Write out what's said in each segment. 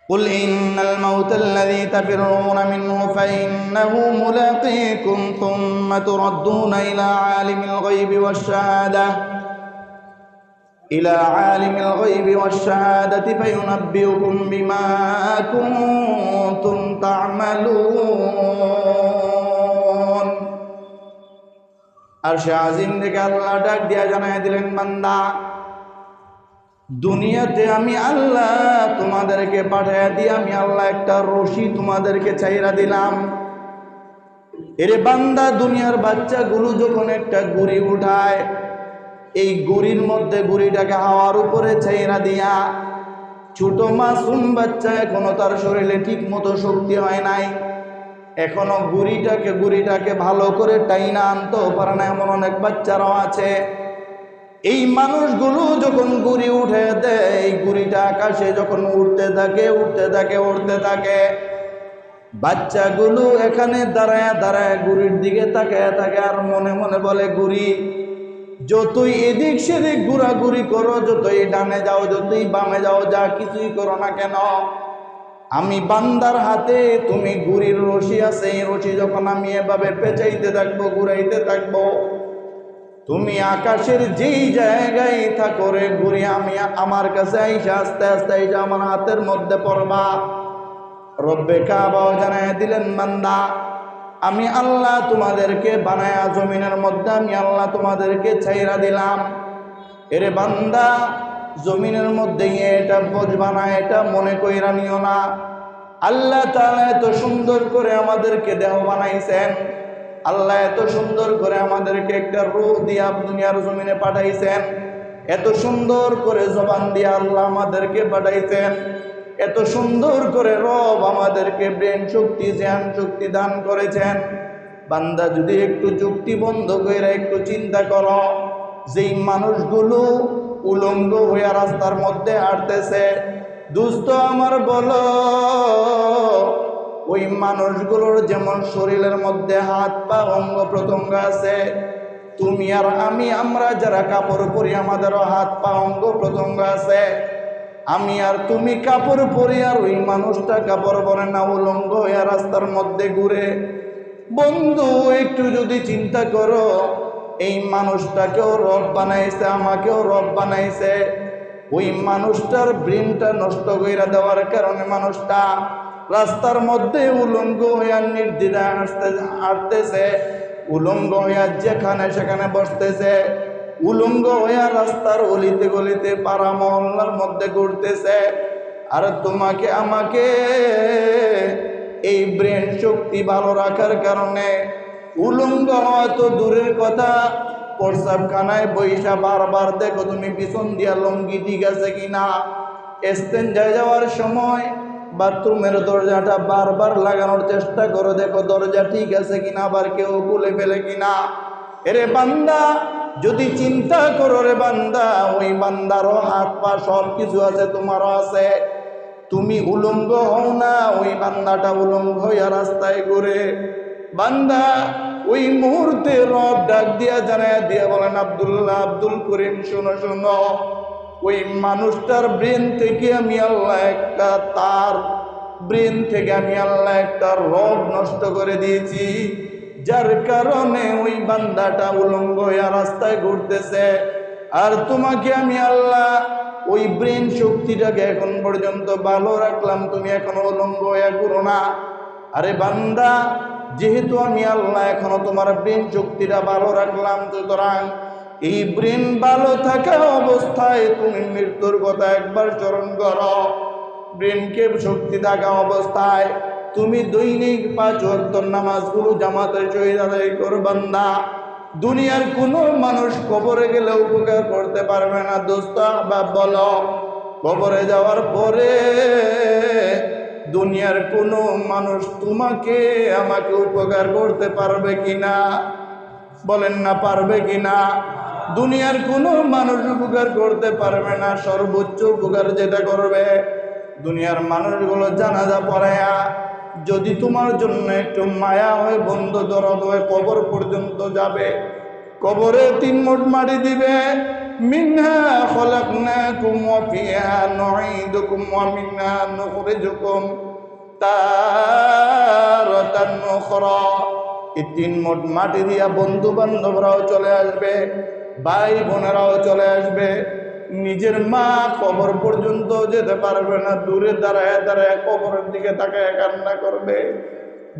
قل إن الموت الذي تفرون منه فإنه ملاقيكم ثم تردون إلى عالم الغيب والشهادة فينبئكم بما كنتم تعملون। আরশে আজিম থেকে আল্লাহ ডাক দিয়া জানায় দিলেন, বান্দা, দুনিয়াতে আমি আল্লাহ তোমাদেরকে পাঠাইয়া দিয়ে আমি আল্লাহ একটা রশি তোমাদেরকে চাইরা দিলাম। এরে বান্দা, দুনিয়ার বাচ্চাগুলো যখন একটা গুড়ি উঠায়, এই গুড়ির মধ্যে গুড়িটাকে হাওয়ার উপরে চাইরা দিয়া, ছোট মাসুম বাচ্চা, এখনো তার শরীরে ঠিক মতো শক্তি হয় নাই, এখনো গুড়িটাকে ভালো করে টাইনা আনতেও পারে না, এমন অনেক বাচ্চারাও আছে। এই মানুষগুলো যখন গুড়ি উঠে দেয়, এই গুড়িটা আকাশে যখন উঠতে থাকে, বাচ্চাগুলো এখানে দাঁড়ায় গুড়ির দিকে তাকায় থাকে আর মনে মনে বলে, গুড়ি যতই এদিক সেদিক ঘোরাঘুরি করো, যতই ডানে যাও, যতই বামে যাও, যা কিছুই করো না কেন, আমি বান্দার হাতে তুমি গুড়ির রশি আছে, এই রশি যখন আমি এভাবে পেঁচাইতে থাকবো, ঘুরাইতে থাকবো, তুমি আকাশের যেই জায়গায় থাকো রে ঘুরি, আমি আমার কাছে আইসা আস্তে আস্তে আইসা আমার হাতের মধ্যে পড়বা। রব্বে কাবাও জানায় দিলেন, বান্দা, আমি আল্লাহ তোমাদেরকে বানায়া জমিনের মধ্যে আমি আল্লাহ তোমাদেরকে ছাইরা দিলাম। এরে বান্দা, জমিনের মধ্যে এটা বুঝবা না, এটা মনে কইরা নিও না। আল্লাহ তাআলা এত সুন্দর করে আমাদেরকে দেহ বানাইছেন, আল্লাহ এত সুন্দর করে আমাদেরকে একটা রূহ দিয়া দুনিয়ার জমিনে পাঠাইছেন, এত সুন্দর করে জবান দিয়া আল্লাহ আমাদেরকে পাঠাইছেন, এত সুন্দর করে রব আমাদেরকে ব্রেন শক্তি, জ্ঞান শক্তি দান করেছেন। বান্দা, যদি একটু যুক্তি বন্ধ করে একটু চিন্তা করো, যেই মানুষগুলো উলঙ্গ হইয়া রাস্তার মধ্যে হাঁটতেছে, দুস্থ আমার বলো, ওই মানুষগুলোর যেমন শরীরের মধ্যে হাত পা অঙ্গ প্রত্যঙ্গ আছে, তুমি আর আমরা যারা কাপড় পরি আমাদেরও হাত পা অঙ্গ প্রত্যঙ্গ আছে। আমি আর তুমি কাপড় পরি আর ওই মানুষটা কাপড় পরে না, উলঙ্গ হইয়া রাস্তার মধ্যে ঘুরে। বন্ধু, একটু যদি চিন্তা করো, এই মানুষটাকেও রব বানাইছে, আমাকেও রব বানাইছে। ওই মানুষটার ব্রেনটা নষ্ট কইরা দেওয়ার কারণে মানুষটা রাস্তার মধ্যে উলঙ্গ হইয়া নির্দ্বিধায় হাঁটতেছে, উলঙ্গ হইয়া যেখানে সেখানে বসতেছে, উলঙ্গ হইয়া রাস্তার অলিতে গলিতে পাড়া মহল্লার মধ্যে ঘুরতেছে। আর তোমাকে আমাকে এই ব্রেন শক্তি ভালো রাখার কারণে উলঙ্গ হওয়া তো দূরের কথা, প্রস্রাবখানায় বৈশা বারবার দেখো তুমি পিছন দিয়া লঙ্গি ঠিক আছে কিনা, এস্তেঞ্জায় যাওয়ার সময় বাথরুমের দরজাটা বারবার লাগানোর চেষ্টা করো, দেখো দরজা ঠিক আছে কিনা, আবার কেউ খুলে ফেলে কিনা। এরে বান্দা, যদি চিন্তা করো রে বান্দা, ওই বান্দারও হাত পা সব কিছু আছে, তোমারও আছে, তুমি উলঙ্গ হও না, ওই বান্দাটা উলঙ্গ হইয়া রাস্তায় ঘুরে। বান্দা, ওই মুহূর্তে রব ডাক দিয়া জানায় দিয়া বলেন, আব্দুল্লাহ, আব্দুল করিম, শোনো শোনো, ওই মানুষটার ব্রেন থেকে আমি আল্লাহ একটা তার ব্রেন থেকে আমি আল্লাহ একটা রড নষ্ট করে দিয়েছি, যার কারণে ওই বান্দাটা উলঙ্গ হইয়া রাস্তায় ঘুরতেছে। আর তোমাকে আমি আল্লাহ ওই ব্রেন শক্তিটাকে এখন পর্যন্ত ভালো রাখলাম, তুমি এখনো উলঙ্গ হইয়া ঘুরো না। আরে বান্দা, যেহেতু আমি আল্লাহ এখনো তোমার ব্রেন শক্তিটা ভালো রাখলাম, সুতরাং এই ব্রেন ভালো থাকা অবস্থায় তুমি মৃত্যুর কথা একবার স্মরণ করো। ব্রেনকে শক্তি থাকা অবস্থায় তুমি দৈনিক 5 ওয়াক্ত নামাজগুলো জামাতের সহিত আদায় করো। বান্দা, দুনিয়ার কোনো মানুষ কবরে গেলে উপকার করতে পারবে না। দোস্ত আহবাব বলো, কবরে যাওয়ার পরে দুনিয়ার কোনো মানুষ তোমাকে আমাকে উপকার করতে পারবে কিনা? বলেন না, পারবে কিনা? দুনিয়ার কোনো মানুষ উপকার করতে পারবে না। সর্বোচ্চ উপকার যেটা করবে, দুনিয়ার মানুষগুলো জানাজা পড়ায়া যদি তোমার জন্য একটু মায়া হয়, বন্ধু দরদ হয়ে কবর পর্যন্ত যাবে, কবরে 3 মুঠ মাটি দিবে, মিনহা খলাকনাকুম ওয়া ফিহা নুঈদুকুম ওয়া মিনহা নুখরিজুকুম তারাতান উখরা। এই তিন মোট মাটি দিয়া বন্ধু বান্ধবরাও চলে আসবে, ভাই বোনেরাও চলে আসবে। নিজের মা কবর পর্যন্ত যেতে পারবে না, দূরে দাঁড়ায় দাঁড়ায় কবরের দিকে তাকায় কান্না করবে।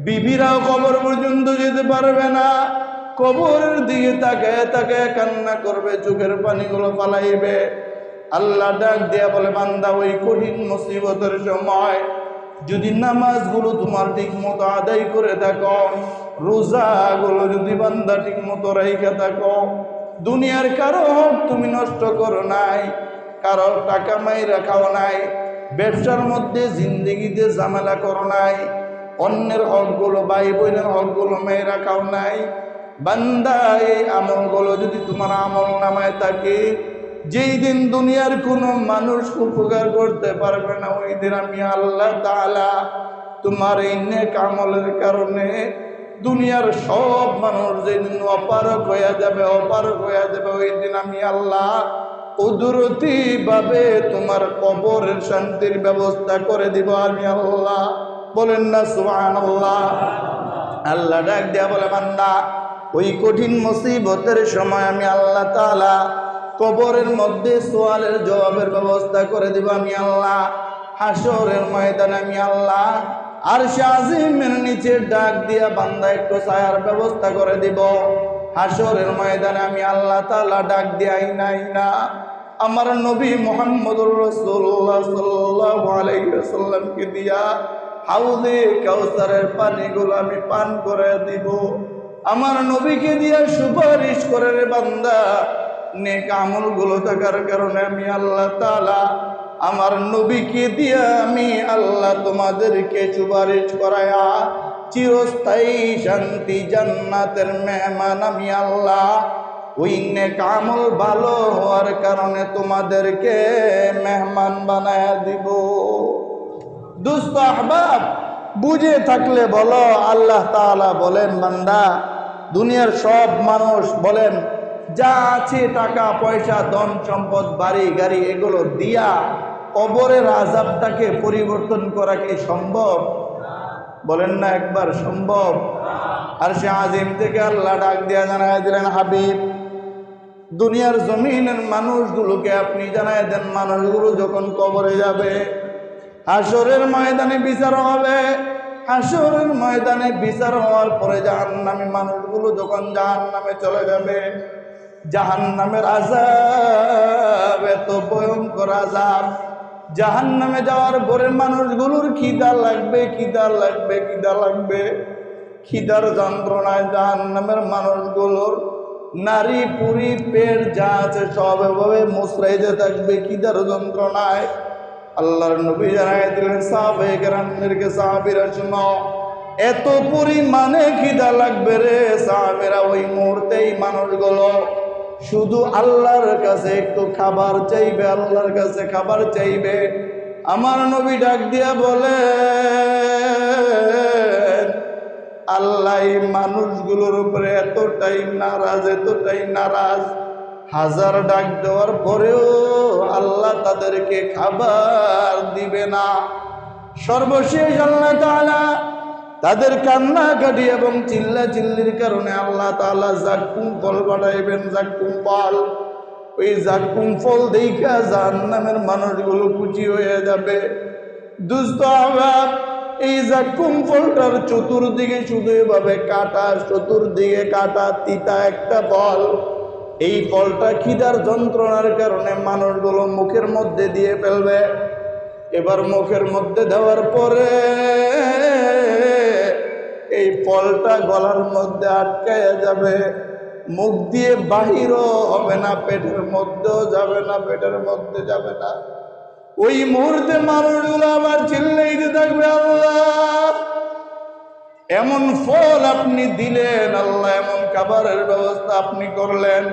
বিবিরাও কবর পর্যন্ত যেতে পারবে না, কবরের দিকে তাকায় তাকায় কান্না করবে, চোখের পানিগুলো ফালাইবে। আল্লাহ ডাক দিয়া বলে, বান্দা ওই কঠিন মুসিবতের সময় যদি নামাজগুলো তোমার ঠিক মতো আদায় করে থাকো, রোজাগুলো যদি বান্দা ঠিক মতো রাইখা থাকো, দুনিয়ার কারো হক তুমি নষ্ট করো নাই, কারো টাকা মাইরা খাও নাই, ব্যবসার মধ্যে জিন্দেগিতে ঝামেলা করো নাই, অন্যের হকগুলো ভাই বোনের হকগুলো মেয়েরা খাও নাই, বান্দা এই আমলগুলো যদি তোমার আমল নামায় থাকে, যেই দিন দুনিয়ার কোনো মানুষ উপকার করতে পারবে না, ওই দিন আমি আল্লাহ তাআলা তোমার এই নেক আমলের কারণে দুনিয়ার সব মানুষ যেদিন অপারক হয়ে যাবে, ওই দিন আমি আল্লাহ কুদরতি ভাবে তোমার কবরের শান্তির ব্যবস্থা করে দিব আমি আল্লাহ। বলেন না সুবহানাল্লাহ। আল্লাহ ডাক দিয়া বলে, বান্দা ওই কঠিন মুসিবতের সময় আমি আল্লাহ তাআলা কবরের মধ্যে সওয়ালের জবাবের ব্যবস্থা করে দিব আমি আল্লাহ। হাসরের ময়দানে আমি আল্লাহ আরশে আজিমের নিচে ডাক দিয়া বান্দা একটু ছায়ার ব্যবস্থা করে দিব। হাসরের ময়দানে আমি আল্লাহ তাআলা ডাক দিয়া আইনা আমার নবী মুহাম্মদুর রাসূলুল্লাহ সাল্লাল্লাহু আলাইহি ওয়াসাল্লামকে দিয়া হাউজে কাউসারের পানিগুলো আমি পান করে দিব। আমার নবীকে দিয়া সুপারিশ করে রে বান্দা, নেক আমলগুলো থাকার কারণে আমি আল্লাহ তাআলা আমার নবীকে দিয়া আমি আল্লাহ তোমাদেরকে সুপারিশ করায়া চিরস্থায়ী শান্তি জান্নাতের মেহমান আমি আল্লাহ ওই নেক আমল ভালো হওয়ার কারণে তোমাদেরকে মেহমান বানায়া দিব। দোস্ত আহবাব, বুঝে থাকলে বলো, আল্লাহ তাআলা বলেন, বান্দা দুনিয়ার সব মানুষ বলেন যা আছে টাকা পয়সা ধন সম্পদ বাড়ি গাড়ি এগুলো দিয়া কবরের আযাবটাকে পরিবর্তন করা কি সম্ভব? বলেন না একবার সম্ভব? আরশে আজিম থেকে আল্লাহ ডাক দিয়া জানায় দিলেন, হাবিব দুনিয়ার জমিনের মানুষগুলোকে আপনি জানায় দেন, মানুষগুলো যখন কবরে যাবে হাসরের ময়দানে বিচার হবে, হাসরের ময়দানে বিচার হওয়ার পরে জাহান্নামী মানুষগুলো যখন জাহান্নামে চলে যাবে, জাহান্নামের আযাব এত ভয়ঙ্কর আযাব, জাহান্নামে যাওয়ার পরে মানুষগুলোর খিদা লাগবে, খিদার যন্ত্রণায় জাহান্নামের মানুষগুলোর নারী পুরি পেট যা আছে সব এভাবে মুচড়াইতে থাকবে খিদার যন্ত্রণায়। আল্লাহর নবী জানাই দিলেন সাহাবায়ে কেরামদেরকে, সাহাবীরা শুনো, এত পরিমাণে খিদা লাগবে রে সাহাবীরা, ওই মুহূর্তেই মানুষগুলো শুধু আল্লাহর কাছে একটু খাবার চাইবে, আল্লাহর কাছে খাবার চাইবে। আমার নবী ডাক দিয়া বলে, আল্লাহ এই মানুষগুলোর উপরে এতটাই নারাজ, হাজার ডাক দেওয়ার পরেও আল্লাহ তাদেরকে খাবার দিবে না। সর্বশেষ আল্লাহ তাআলা তাদের কান্নাকাটি এবং চিল্লাচিল্লির কারণে আল্লাহ তাআলা জাক্কুম ফল পাঠাইবেন, জাক্কুম ফল। ওই জাক্কুম ফল দেখা জাহান্নামের মানুষগুলো খুশি হয়ে যাবে। দুস্থ আহবাব, এই জাক্কুম ফলটার চতুর্দিকে শুধু এভাবে কাটা, চতুর্দিকে কাটা তিতা একটা ফল। এই ফলটা খিদার যন্ত্রণার কারণে মানুষগুলো মুখের মধ্যে দিয়ে ফেলবে। এবার মুখের মধ্যে দেওয়ার পরে এই ফলটা গলার মধ্যে আটকায়া যাবে, মুখ দিয়ে বাহিরও হবে না, পেটের মধ্যেও যাবে না, পেটের মধ্যে যাবে না। ওই মুহূর্তে মানুষগুলো আবার চিল্লাইতে থাকবে, আল্লাহ এমন ফল আপনি দিলেন, আল্লাহ এমন খাবারের ব্যবস্থা আপনি করলেন,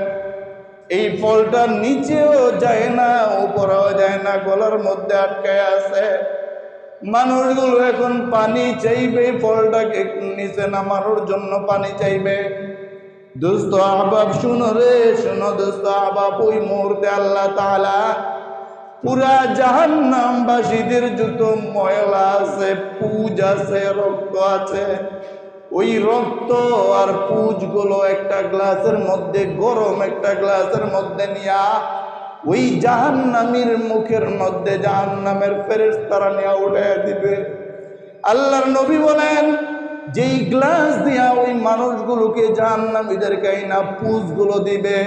এই ফলটা নিচেও যায় না উপরেও যায় না, গলার মধ্যে আটকায় আছে। মানুষগুলো এখন পানি চাইবে, ফলটাকে নিচে নামানোর জন্য পানি চাইবে। দোস্ত আহবাব শুনো রে শুনো দোস্ত আহবাব, ওই মুহূর্তে আল্লাহ তাআলা পুরা জাহান্নামবাসীদের যত ময়লা আছে, পুজ আছে, রক্ত আছে, ওই রক্ত আর পুজগুলো একটা গ্লাসের মধ্যে, গরম একটা গ্লাসের মধ্যে নিয়া ওই জাহান্নামীর মুখের মধ্যে জাহান্নামের ফেরেশতারা নিয়ে উঠে দিবে। আল্লাহর নবী বলেন, যেই গ্লাস দিয়া ওই মানুষগুলোকে জাহান্নামীদেরকে না পুজগুলো দিবে,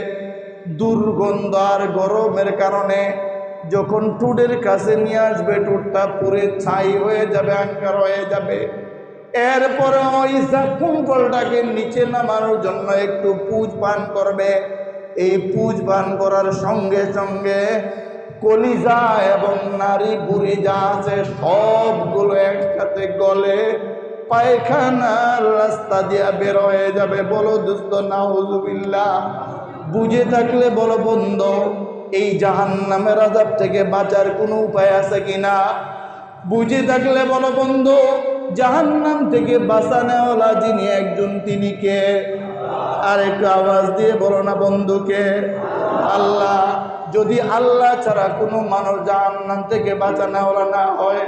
দুর্গন্ধ আর গরমের কারণে যখন টুডের কাছে নিয়ে আসবে, টুডটা পুরে ছাই হয়ে যাবে, আঙ্কার হয়ে যাবে। এরপরে ওই কুঙ্কলটাকে নিচে নামানোর জন্য একটু পুজ পান করবে। এই পুজ পান করার সঙ্গে সঙ্গে কলিজা এবং নারী বুড়ি যা আছে সবগুলো একসাথে গলে পায়খানার রাস্তা দিয়া বের হয়ে যাবে। বলো দোস্ত নাউজুবিল্লাহ। বুঝে থাকলে বলো বন্ধু, এই জাহান্নামের আযাব থেকে বাঁচার কোনো উপায় আছে কিনা? বুঝে থাকলে বলো বন্ধু, জাহান্নাম থেকে বাঁচানোওয়ালা যিনি একজন, তিনি কে? আর একটু আওয়াজ দিয়ে বলো না বন্ধুকে। আল্লাহ। যদি আল্লাহ ছাড়া কোনো মানুষ জাহান্নাম থেকে বাঁচানোওয়ালা না হয়,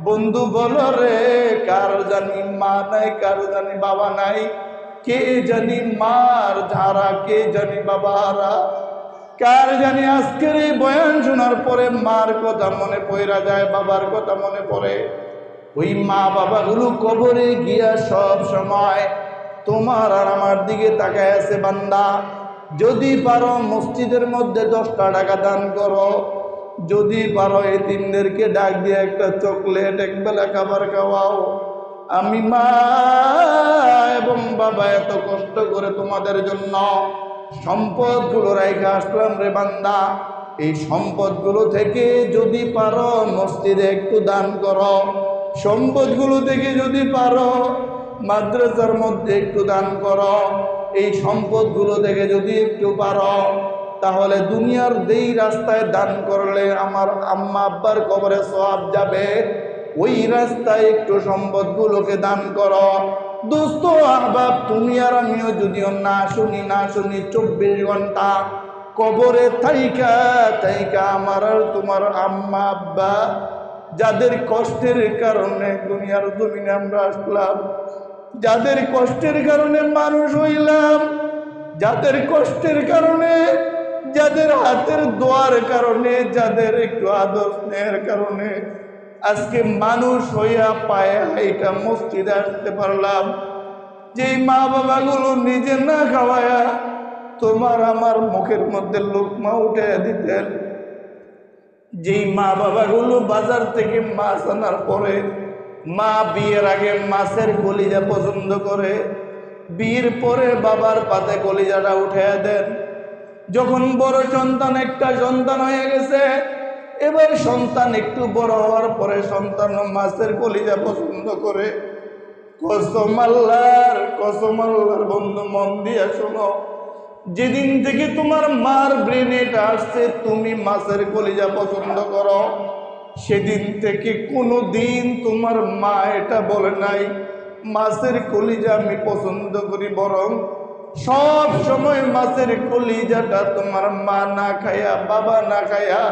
বন্ধু বলো রে, কার জানি মা নাই, কার জানি বাবা নাই, কে জানি মার ধারা, কে জানি বাবারা, কার জানি আজকের এই বয়ান শোনার পরে মার কথা মনে পড়া যায়, বাবার কথা মনে পড়ে। ওই মা বাবাগুলো কবরে গিয়া সব সময় তোমার আর আমার দিকে তাকায় আছে। বান্দা, যদি পারো মসজিদের মধ্যে 10টা টাকা দান করো, যদি পারো এতিমদেরকে ডাক দিয়ে একটা চকলেট, একবেলা খাবার খাওয়াও। আমি মা এবং বাবা এত কষ্ট করে তোমাদের জন্য সম্পদগুলো রেখে আসলাম রে বান্দা, এই সম্পদগুলো থেকে যদি পারো মসজিদে একটু দান করো, সম্পদগুলো থেকে যদি পারো মাদ্রাসার মধ্যে একটু দান করো, এই সম্পদগুলো থেকে যদি একটু পারো, তাহলে দুনিয়ার যেই রাস্তায় দান করলে আমার আম্মা আব্বার কবরে সওয়াব যাবে, ওই রাস্তায় একটু সম্পদগুলোকে দান করো। দোস্ত আহবাব, তুমি আর আমিও যদিও না শুনি 24 ঘন্টা কবরে থাইকা থাইকা আমার আর তোমার আম্মা আব্বা যাদের কষ্টের কারণে দুনিয়ার জমিনে আমরা আসলাম, যাদের কষ্টের কারণে মানুষ হইলাম, যাদের কষ্টের কারণে, যাদের হাতের দোয়ার কারণে, যাদের একটু আদর স্নেহের কারণে আজকে মানুষ হইয়া পায়ে হাইটা মসজিদে আসতে পারলাম। যেই মা বাবাগুলো নিজে না খাওয়ায়া তোমার আমার মুখের মধ্যে লোকমা উঠে দিতেন, যেই মা বাবাগুলো বাজার থেকে মাছ আনার পরে, মা বিয়ের আগে মাছের কলিজা পছন্দ করে, বিয়ের পরে বাবার পাতে কলিজাটা উঠে দেন। যখন বড় সন্তান, একটা সন্তান হয়ে গেছে, এবার সন্তান একটু বড় হওয়ার পরে সন্তান মাছের কলিজা পছন্দ করে। কসম আল্লাহর বন্ধু, মন দিয়া শোনো, যেদিন থেকে তোমার মার ব্রেনে এটা আসছে তুমি মাছের কলিজা পছন্দ করো, সেদিন থেকে কোনো দিন তোমার মা এটা বলে নাই মাছের কলিজা আমি পছন্দ করি, বরং সব সময় মাছের কলিজাটা তোমার মা না খায়া, বাবা না খায়া,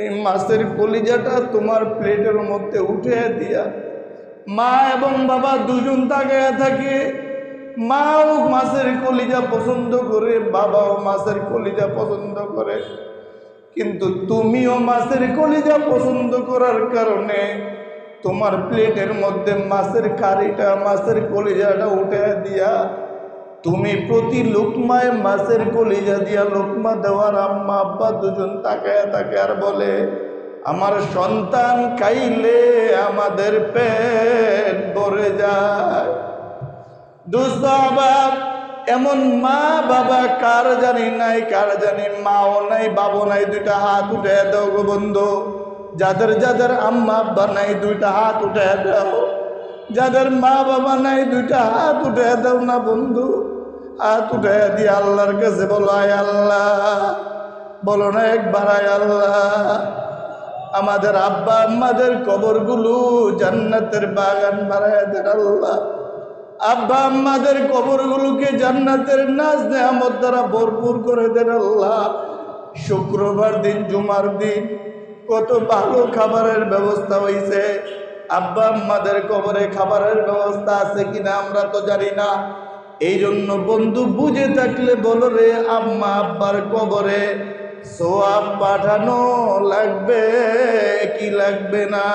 এই মাছের কলিজাটা তোমার প্লেটের মধ্যে উঠে দিয়া মা এবং বাবা দুজন তাকায়া থাকে। মাও মাছের কলিজা পছন্দ করে, বাবাও মাছের কলিজা পছন্দ করে, কিন্তু তুমিও মাছের কলিজা পছন্দ করার কারণে তোমার প্লেটের মধ্যে মাছের কারিটা, মাছের কলিজাটা উঠে দিয়া তুমি প্রতি লোকমায় মাছের কলিজা দিয়া লোকমা দেওয়ার আম্মা আব্বা দুজন তাকায় থাকে আর বলে, আমার সন্তান খাইলে আমাদের পেট ভরে যায়। দোস্ত আহবাব, এমন মা বাবা কার জানি নাই, কার জানি মাও নাই, বাবু নাই, 2টা হাত উঠে দাও গো বন্ধু। যাদের যাদের আম্মা আব্বা নাই 2টা হাত উঠে দাও, যাদের মা বাবা নাই 2টা হাত উঠে দাও না বন্ধু। হাত উঠে দিয়ে আল্লাহর কাছে বলো, আয় আল্লাহ, বলো না একবার আয় আল্লাহ, আমাদের আব্বা আম্মাদের কবরগুলো জান্নাতের বাগান বানায় দেন আল্লাহ। আব্বা আম্মাদের কবরগুলোকে জান্নাতের নাজ নেয়ামত দ্বারা ভরপুর করে দেন আল্লাহ। শুক্রবার দিন, জুমার দিন কত ভালো খাবারের ব্যবস্থা হয়েছে। আব্বা আম্মাদের কবরে খাবারের ব্যবস্থা আছে কিনা আমরা তো জানি না। এই জন্য বন্ধু বুঝে থাকলে বলো রে, আম্মা আব্বার কবরে সোয়াব পাঠানো লাগবে কি লাগবে না?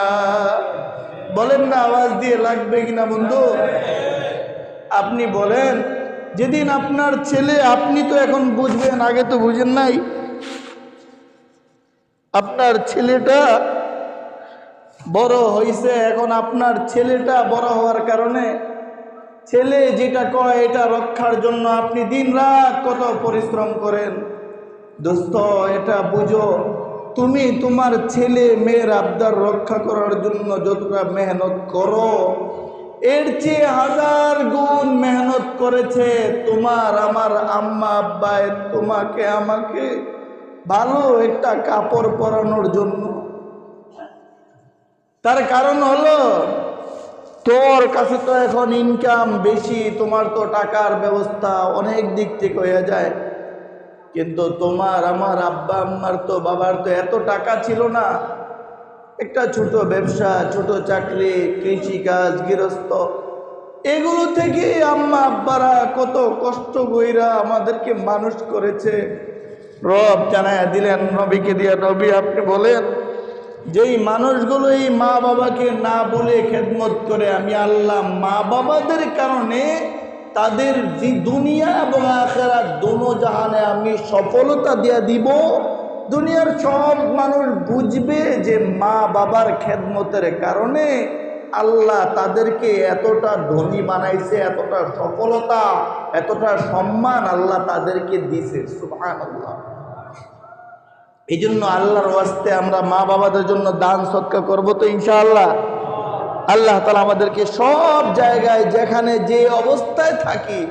বলেন না, আওয়াজ দিয়ে লাগবে কিনা বন্ধু? আপনি বলেন, যেদিন আপনার ছেলে, আপনি তো এখন বুঝবেন, আগে তো বুঝেন নাই। আপনার ছেলেটা বড় হয়েছে, এখন আপনার ছেলেটা বড় হওয়ার কারণে ছেলে যেটা কয় এটা রক্ষার জন্য আপনি দিন রাত কত পরিশ্রম করেন। দোস্ত, এটা বুঝো, তুমি তোমার ছেলে মেয়ের আবদার রক্ষা করার জন্য যতটা মেহনত করো, এর চেয়ে 1000 গুণ মেহনত করেছে তোমার আমার আম্মা আব্বায় তোমাকে আমাকে ভালো একটা কাপড় পরানোর জন্য। তার কারণ হলো, তোর কাছে তো এখন ইনকাম বেশি, তোমার তো টাকার ব্যবস্থা অনেক দিক থেকে হয়ে যায়, কিন্তু তোমার আমার আব্বা আম্মার তো, বাবার তো এত টাকা ছিল না। একটা ছোট ব্যবসা, ছোট চাকরি, কৃষিকাজ, গৃহস্থ, এগুলো থেকে আম্মা আব্বারা কত কষ্ট কইরা আমাদেরকে মানুষ করেছে। রব জানায়া দিলেন নবীকে দিয়া, নবী আপনি বলেন, যেই মানুষগুলো এই মা বাবাকে না বলে খেদমত করে, আমি আল্লাহ মা বাবাদের কারণে তাদের যে দুনিয়া এবং আখিরাত দোনো জাহানে আমি সফলতা দিয়া দিব। দুনিয়ার সব মানুষ বুঝবে যে মা বাবার খেদমতের কারণে আল্লাহ তাদেরকে এতটা ধনী বানাইছে, এতটা সফলতা, এতটা সম্মান আল্লাহ তাদেরকে দিছে। সুবহানাল্লাহ। এই জন্য আল্লাহর ওয়াস্তে আমরা মা বাবাদের জন্য দান সদকা করবো তো ইনশাআল্লাহ। আল্লাহ তাআলা আমাদেরকে সব জায়গায় যেখানে যে অবস্থায় থাকি,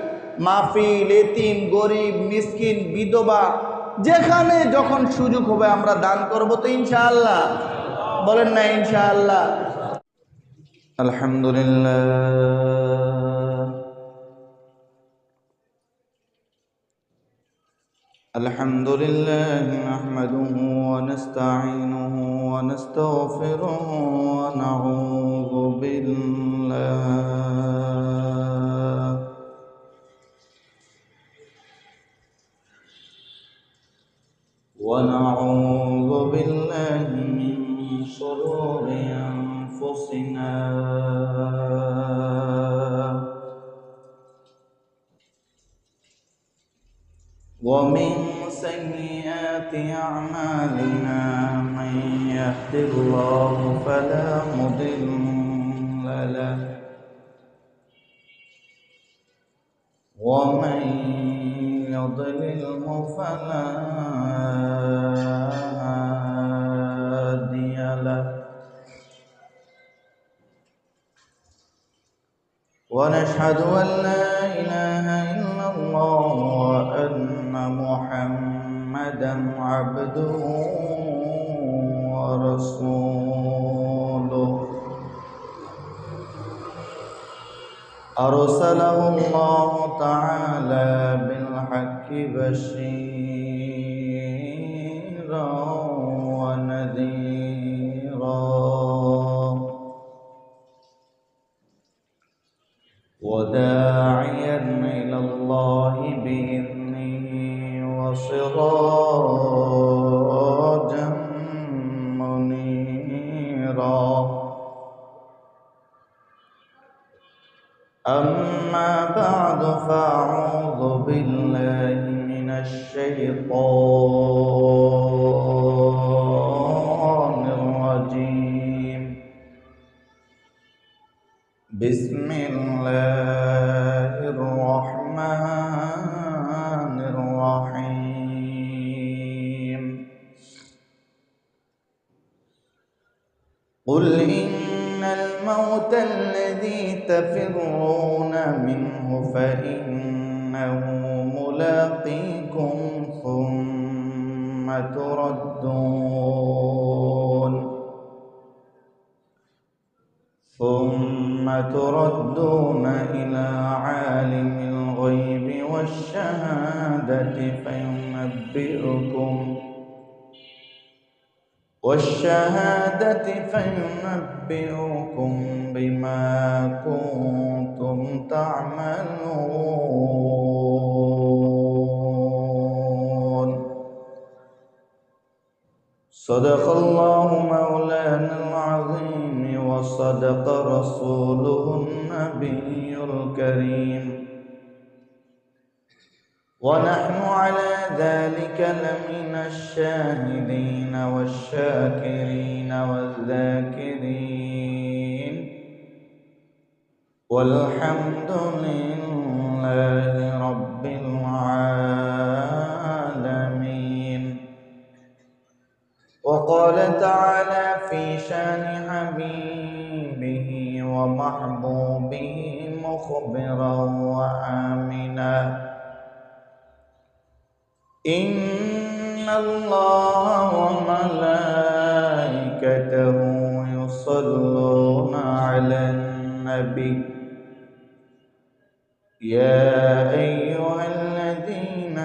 মাহফিল, এতিম, গরিব, মিসকিন, বিধবা, যেখানে যখন সুযোগ হবে আমরা দান করবো তো ইনশাআল্লাহ। বলেন না ইনশাআল্লাহ? আলহামদুলিল্লাহ, আলহামদুলিল্লাহ নাহমাদুহু ওয়া নাস্তাঈনুহু ওয়া নাস্তাগফিরুহু ওয়া নাউযু বিল্লাহ মিন শুরুরি আনফুসিনা ومن سيئات أعمالنا من يهد الله فلا مضل له ومن يضلله فلا هادي له ونشهد أن لا إله إلا الله وأن محمدا عبده ورسوله أرسله الله تعالى بالحق بشيرا ونذيرا وداعيا إلى الله بإذنه وسراجا منيرا أما بعد فأعوذ بالله من الشيطان الرجيم بسم الله الرحمن الرحيم قل إن الموت الذي تفرون منه فإنه ملاقيكم ثم تردون ثم تردون إلى عالم الغيب والشهادة فينبئكم بما كنتم تعملون. صدق الله مولانا العظيم وصدق رسوله النبي الكريم ونحن على ذلك لمن الشاهدين والشاكرين والذاكرين والحمد لله رب العالمين. وقال تعالى في شان حبيبه ومحبوبه مخبرا وآمنا: إن الله وملائكته يصلون على النبي يا أيها الذين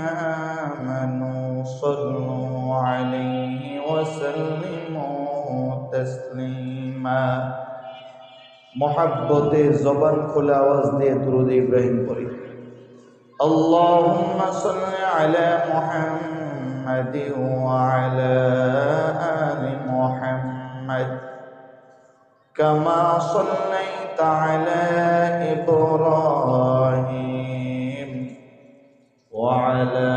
آمنوا صلوا عليه وسلموا تسليما. محبت زبان खुला आवाज দিয়ে दुरूद इब्राहिम पढ़ी। اللهم صل على محمد وعلى آل محمد كما صليت على إبراهيم وعلى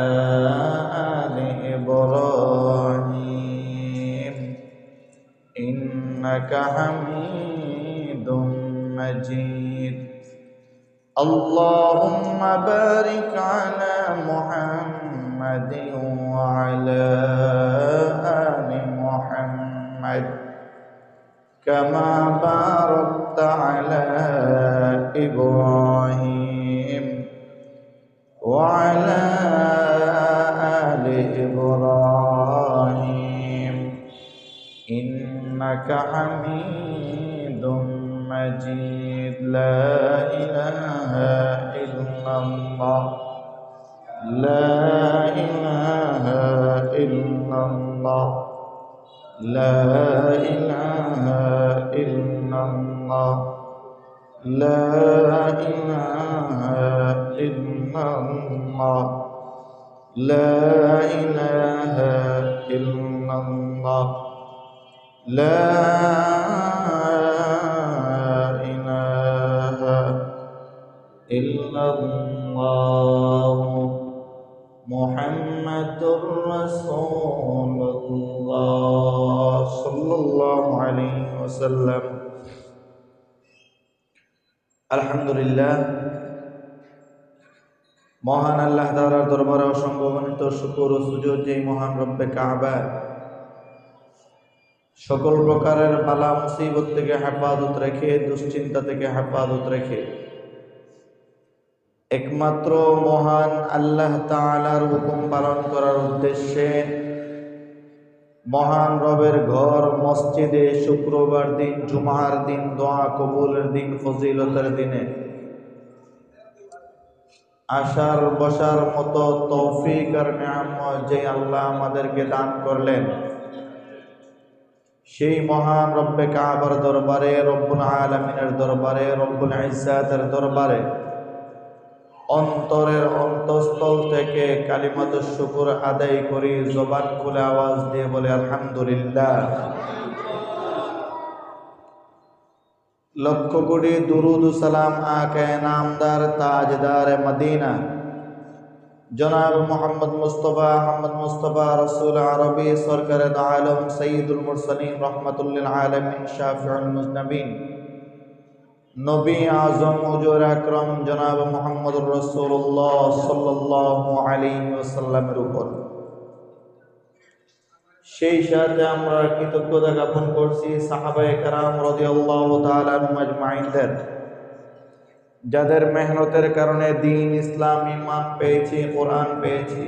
آل إبراهيم إنك حميد مجيد. اللهم بارك على محمد وعلى آل محمد كما باركت على إبراهيم وعلى آل إبراهيم إنك حميد مجيد. لا إله إلا الله لا إله إلا الله لا إله إلا الله لا إله إلا الله لا إله إلا الله لا إله إلا الله محمد رسول الله صلى الله عليه وسلم. আলহামদুলিল্লাহ, মহান আল্লাহ তাআলার দরবারে অসংখ্য গণিত শুকর ও সুজুদ যেই মহান রব্বে কাবা সকল প্রকারের বালা মুসিবত থেকে হেফাজত রেখে, দুশ্চিন্তা থেকে হেফাজত রেখে একমাত্র মহান আল্লাহ তাআলার হুকুম পালন করার উদ্দেশ্যে মহান রবের ঘর মসজিদে শুক্রবার দিন, জুমার দিন, দোয়া কবুলের দিন, ফজিলতের দিনে আসার বসার মতো তৌফিক আর নিয়ামত যে আল্লাহ আমাদেরকে দান করলেন, সেই মহান রব্বে কাবার দরবারে, রব্বুল আলামিনের দরবারে, রব্বুল ইজ্জাতের দরবারে অন্তরের অন্তঃস্থল থেকে কালিমাতুশ শুকর আদায় করি, জবান খুলে আওয়াজ দিয়ে বলে আলহামদুলিল্লাহ। লক্ষ কোটি দুরুদ ও সালাম আকে নামদার তাজদার মদিনা জনাব মোহাম্মদ মুস্তফা রসুল আরবি সরকার আলম সঈদুল মুরসালিন রহমাতুল্লিল আলামিন শাফিউল মুজনবিন নবী আজম হুজুর আকরম জনাব মুহাম্মদুর রাসূলুল্লাহ সাল্লাল্লাহু আলাইহি ওয়াসাল্লামের উপর, সেই সাথে আমরা কৃতজ্ঞতা জ্ঞাপন করছি সাহাবায়ে কেরাম রাদিয়াল্লাহু তাআলা আনহুম আজমাইনদের, যাদের মেহনতের কারণে দ্বীন ইসলাম ঈমান পেয়েছি, কোরআন পেয়েছি।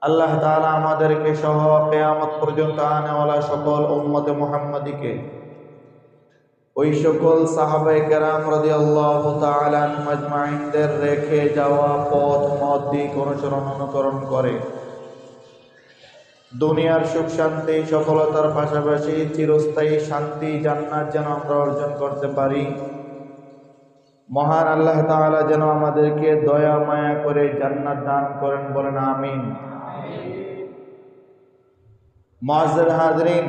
আল্লাহ তাআলা আমাদেরকে সহ কিয়ামত পর্যন্ত আনেওয়ালা সকল উম্মতে মুহাম্মাদিকে ওই সকল সাহাবায়ে কেরাম রাদিয়াল্লাহু তাআলা আনহুম আজমাইনদের রেখে যাওয়া পথ মত দিক অনুসরণ করে দুনিয়ার সুখ শান্তি সফলতার পাশাপাশি চিরস্থায়ী শান্তি জান্নাত যেন আমরা অর্জন করতে পারি। মহান আল্লাহ তাআলা যেন আমাদেরকে দয়া মায়া করে জান্নাত দান করেন, বলেন আমিন। মুআজ্জাজ হাজরিন,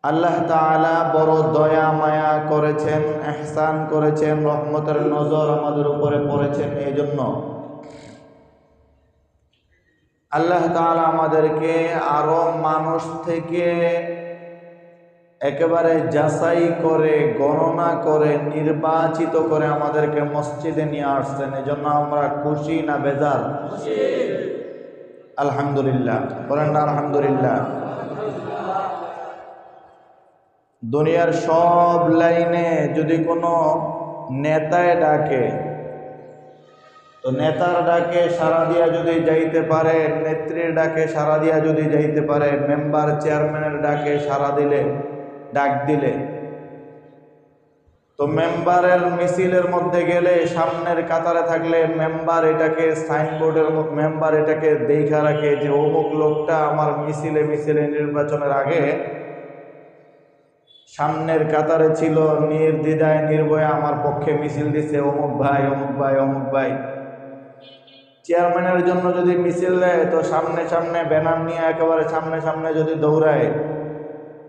আল্লাহ তাআলা বড় দয়া মায়া করেছেন, ইহসান করেছেন, রহমতের নজর আমাদের উপরে পড়েছেন। এই জন্য আল্লাহ তাআলা আমাদেরকে আরো মানুষ থেকে একেবারে যাচাই করে, গণনা করে, নির্বাচিত করে আমাদেরকে মসজিদে নিয়ে আসছেন। এজন্য আমরা খুশি না বেজার? আলহামদুলিল্লাহ, বলেন না আলহামদুলিল্লাহ। দুনিয়ার সব লাইনে যদি কোনো নেতায় ডাকে, তো নেতার ডাকে সাড়া দিয়া যদি যাইতে পারে, নেত্রীর ডাকে সাড়া দিয়া যদি যাইতে পারে, মেম্বার চেয়ারম্যানের ডাকে ডাক দিলে, তো মেম্বারের মিছিলের মধ্যে গেলে সামনের কাতারে থাকলে মেম্বার এটাকে সাইনবোর্ডের মেম্বার এটাকে দেখা রাখে যে অমুক লোকটা আমার মিছিলে নির্বাচনের আগে সামনের কাতারে ছিল, নির্দ্বিধায় নির্ভয়ে আমার পক্ষে মিছিল দিছে অমুক ভাই অমুক ভাই অমুক ভাই। চেয়ারম্যানের জন্য যদি মিছিল দেয় তো সামনে ব্যানার নিয়ে একেবারে সামনে যদি দৌড়ায়,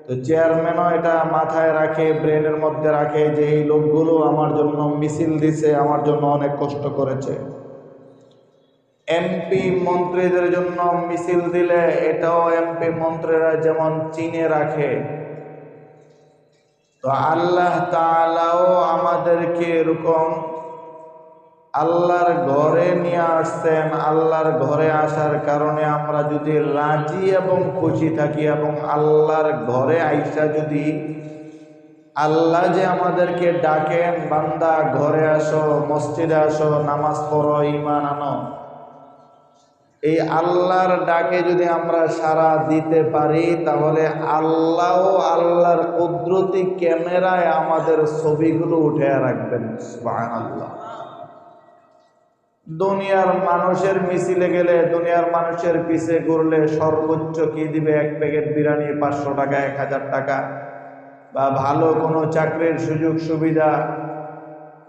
তো চেয়ারম্যানও এটা মাথায় রাখে, ব্রেনের মধ্যে রাখে যে এই লোকগুলো আমার জন্য মিছিল দিছে, আমার জন্য অনেক কষ্ট করেছে। এমপি মন্ত্রীদের জন্য মিছিল দিলে এটাও এমপি মন্ত্রীরা যেমন চিনে রাখে। তো আল্লাহ তাআলাও আমাদেরকে এরকম আল্লাহর ঘরে নিয়ে আসছেন। আল্লাহর ঘরে আসার কারণে আমরা যদি রাজি এবং খুশি থাকি এবং আল্লাহর ঘরে আইসা যদি আল্লাহ যে আমাদেরকে ডাকেন, বান্দা ঘরে আসো, মসজিদে আসো, নামাজ পড়ো, ঈমান আনো, এই আল্লাহর ডাকে যদি আমরা সাড়া দিতে পারি তাহলে আল্লাহও আল্লাহর কুদরতি ক্যামেরায় আমাদের ছবিগুলো উঠে রাখবেন। সুবহানাল্লাহ। দুনিয়ার মানুষের মিছিলে গেলে, দুনিয়ার মানুষের পিছে ঘুরলে সর্বোচ্চ কি দিবে? এক প্যাকেট বিরিয়ানি 500 টাকা, 1000 টাকা, বা ভালো কোনো চাকরির সুযোগ সুবিধা,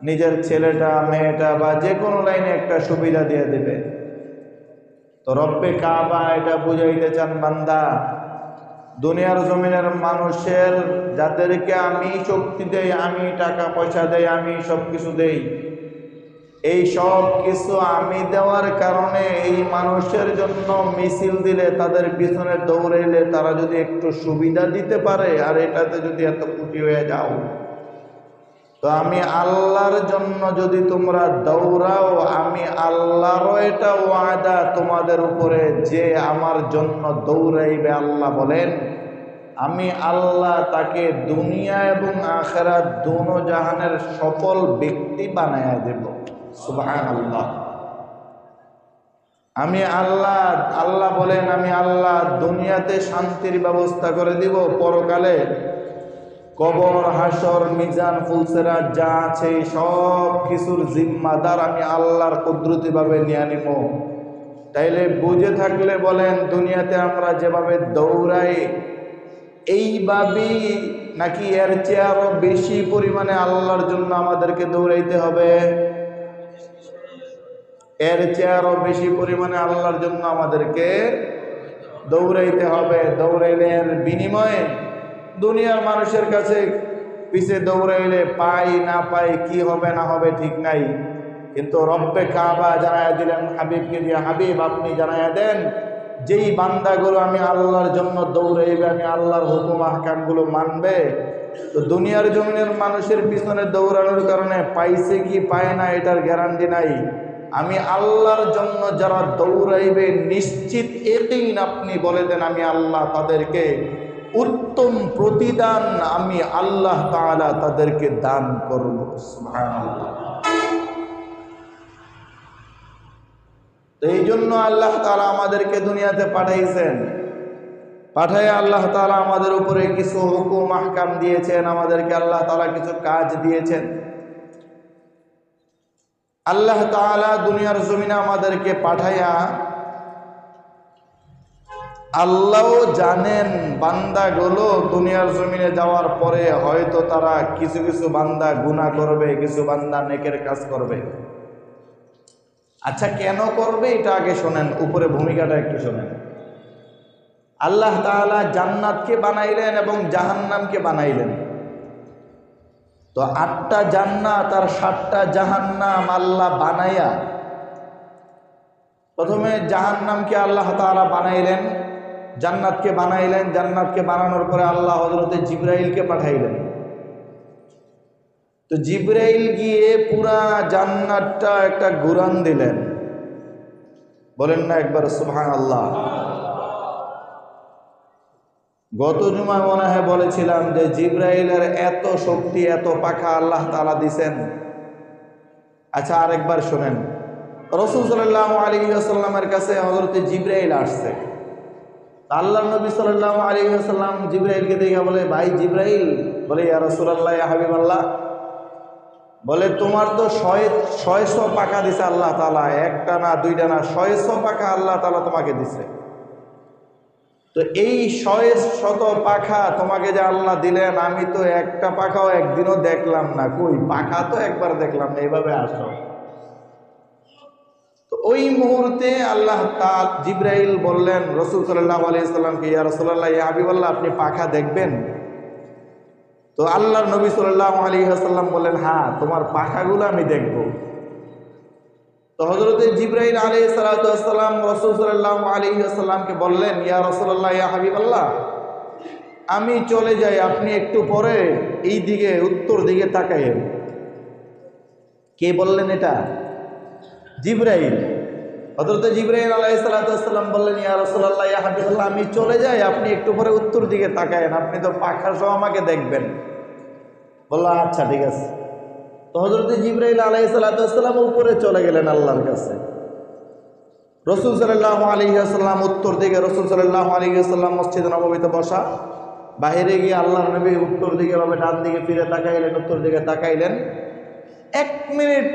নিজের ছেলেটা মেয়েটা বা যে কোনো লাইনে একটা সুবিধা দিয়ে দিবে। তো রব্বে কাবা এটা বুঝাইতে চান, বান্দা দুনিয়ার জমিনের মানুষের যাদেরকে আমি শক্তি দেই, আমি টাকা পয়সা দেই, আমি সব কিছু দেই, এই সব কিছু আমি দেওয়ার কারণে এই মানুষের জন্য মিছিল দিলে, তাদের পিছনে দৌড়াইলে তারা যদি একটু সুবিধা দিতে পারে আর এটাতে যদি এত খুশি হয়ে যাও, তো আমি আল্লাহর জন্য যদি তোমরা দৌড়াও, আমি আল্লাহরও এটা ওয়াদা তোমাদের উপরে যে আমার জন্য দৌড়াইবে, আল্লাহ বলেন আমি আল্লাহ তাকে দুনিয়া এবং আখিরাত দোনো জাহানের সফল ব্যক্তি বানায়া দেব। সুবহানাল্লাহ। আমি আল্লাহ বলেন আমি আল্লাহ দুনিয়াতে শান্তির ব্যবস্থা করে দিব, পরকালে কবর, হাসর, মিজান, ফুলসেরাত যা আছে সব কিছুর জিম্মাদার আমি আল্লাহর কুদরতিভাবে নিয়ে নিব। তাইলে বুঝে থাকলে বলেন, দুনিয়াতে আমরা যেভাবে দৌড়াই এইভাবেই নাকি এর চেয়ে আরো বেশি পরিমাণে আল্লাহর জন্য আমাদেরকে দৌড়াইতে হবে? এর চেয়ে আরো বেশি পরিমাণে আল্লাহর জন্য আমাদেরকে দৌড়াইতে হবে। দৌড়াইলে এর বিনিময়ে দুনিয়ার মানুষের কাছে পিছে দৌড়াইলে পাই না পাই, কি হবে না হবে ঠিক নাই, কিন্তু রব্বে কাবা জানায়া দিলেন হাবিবকে দিয়ে, হাবিব আপনি জানায়া দেন যেই বান্দাগুলো আমি আল্লাহর জন্য দৌড়াইবে, আমি আল্লাহর হুকুম আহকামগুলো মানবে, তো দুনিয়ার জমিনের মানুষের পিছনে দৌড়ানোর কারণে পাইছে কি পায় না এটার গ্যারান্টি নাই। আমি আল্লাহর জন্য যারা দৌড়াইবে নিশ্চিত ইয়াকিন আপনি বলে দেন আমি আল্লাহ তাদেরকে উত্তম প্রতিদান আমি আল্লাহ তাআলা তাদেরকে দান করব। সুবহানাল্লাহ। তো এই জন্য আল্লাহ তাআলা আমাদেরকে দুনিয়াতে পাঠাইছেন পাঠায় আল্লাহ তাআলা আমাদের উপরে কিছু হুকুম আহকাম দিয়েছেন, আমাদেরকে আল্লাহ তাআলা কিছু কাজ দিয়েছেন। আল্লাহ তাআলা দুনিয়ার জমিনে আমাদেরকে পাঠাইয়া আল্লাহ জানেন বান্দাগুলো দুনিয়ার জমিনে যাওয়ার পরে হয়তো তারা কিছু কিছু বান্দা গুনাহ করবে, কিছু বান্দা নেকের কাজ করবে। আচ্ছা, কেন করবে এটা আগে শোনেন, উপরে ভূমিকাটা একটু শোনেন। আল্লাহ তাআলা জান্নাতকে বানাইলেন এবং জাহান্নামকে বানাইলেন। তো 8টা জান্নাত আর 7টা জাহান্নাম আল্লাহ বানাইয়া প্রথমে জাহান্নামকে আল্লাহ তাআলা বানাইলেন, জান্নাতকে বানাইলেন। জান্নাতকে বানানোর পরে আল্লাহ হযরতে জিবরাইলকে পাঠাইলেন। তো জিবরাইল গিয়ে পুরা জান্নাতটা একটা ঘুরান দিলেন। বলেন না একবার সুবহানাল্লাহ। গত জুমায় মনে হয় বলেছিলাম যে জিবরাইলের এত শক্তি, এত পাখা আল্লাহ তাআলা দিছেন। আচ্ছা, আরেকবার শোনেন। রাসূল সাল্লাল্লাহু আলাইহি ওয়াসাল্লামের কাছে হযরতে জিবরাইল আসছে। আল্লাহর নবী সাল্লাল্লাহু আলাইহি ওয়াসাল্লাম জিবরাইলকে দেখে বলে, ভাই জিবরাইল। বলে, ইয়া রাসূলুল্লাহ, ইয়া হাবিবাল্লাহ। বলে, তোমার তো 600 পাখা দিছে আল্লাহ তাআলা, একটা না দুইটা না, 600 পাখা আল্লাহ তাআলা তোমাকে দিছে। তো এই 600 পাখা তোমাকে যে আল্লাহ দিলেন, আমি তো একটা পাখাও একদিনও দেখলাম না। কই পাখা তো একবার দেখলাম না, এইভাবে আসো। তো ওই মুহূর্তে আল্লাহ তাআলা জিবরাইল বললেন রাসূল সাল্লাল্লাহু আলাইহি ওয়াসাল্লামকে, ইয়া রাসূলুল্লাহ, ইয়া হাবিবাল্লাহ, আপনি পাখা দেখবেন? তো আল্লাহর নবী সাল্লাল্লাহু আলাইহি ওয়াসাল্লাম বললেন, হ্যাঁ, তোমার পাখাগুলো আমি দেখব। তো হযরতে জিবরাইল আলাইহিস সালাতু ওয়াস সালাম রাসূল সাল্লাল্লাহু আলাইহি ওয়াসাল্লামকে বললেন, ইয়া রাসূলুল্লাহ, ইয়া হাবিবাল্লাহ, আমি চলে যাই, আপনি একটু পরে এই দিকে উত্তর দিকে তাকাইয়েন। কে বললেন এটা? জিবরাইল। হযরতে জিবরাইল আলাইহিস সালাতু ওয়াস সালাম বললেন, ইয়া রাসূলুল্লাহ, ইয়া হাবিবাল্লাহ, আমি চলে যাই, আপনি একটু পরে উত্তর দিকে তাকায়েন, আপনি তো পাখা সহ আমাকে দেখবেন। বলল, আচ্ছা ঠিক আছে। তো হযরতে জিবরাইল আলাইহিস সালাতু ওয়াস সালাম উপরে চলে গেলেন আল্লাহর কাছে। রাসূল সাল্লাল্লাহু আলাইহি ওয়াসাল্লাম উত্তর দিকে, রাসূল সাল্লাল্লাহু আলাইহি ওয়াসাল্লাম মসজিদে নববীতে বসা। বাইরে গিয়ে আল্লাহর নবী উত্তর দিকে ভাবে ডান দিকে ফিরে তাকাইলেন, উত্তর দিকে তাকাইলেন। 1 মিনিট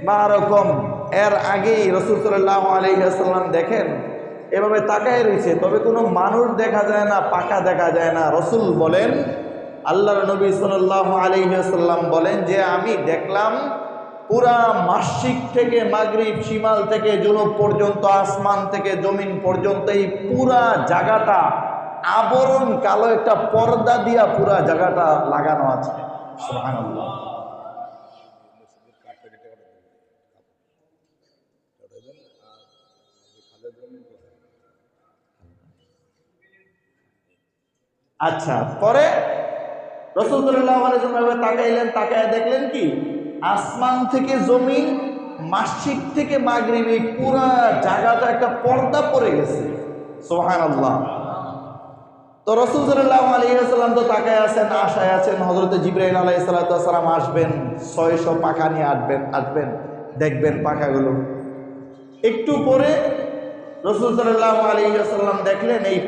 বা এরকম এর আগেই রাসূল সাল্লাল্লাহু আলাইহি ওয়াসাল্লাম দেখেন এভাবে তাকায় রয়েছে, তবে কোনো মানুষ দেখা যায় না, পাখা দেখা যায় না। রাসূল বলেন, আল্লাহর নবী সাল্লাল্লাহু আলাইহি ওয়াসাল্লাম বলেন যে আমি দেখলাম পুরা মাশরিক থেকে মাগরিব, শিমাল থেকে জুনুব পর্যন্ত, আসমান থেকে জমিন পর্যন্ত এই পুরা জায়গাটা আবরণ, কালো একটা পর্দা দিয়া পুরা জায়গাটা লাগানো আছে। সুবহানাল্লাহ। আচ্ছা, পরে রাসূল সাল্লাল্লাহু আলাইহি ওয়াসাল্লাম তাকাইলেন, তাকায় দেখলেন কি আসমান থেকে জমিন, মাশরিক থেকে মাগরিব, এই পুরা জায়গাটা একটা পর্দা পড়ে গেছে। সুবহানাল্লাহ। তো রাসূল সাল্লাল্লাহু আলাইহি ওয়াসাল্লাম তো তাকায় আছেন, আশায় আছেন হযরতে জিবরাইল আলাইহিস সালাম আসবেন, 600 পাখা নিয়ে আসবেন, দেখবেন পাখাগুলো। একটু পরে রাসূল সাল্লাল্লাহু আলাইহি ওয়াসাল্লাম দেখলেন এই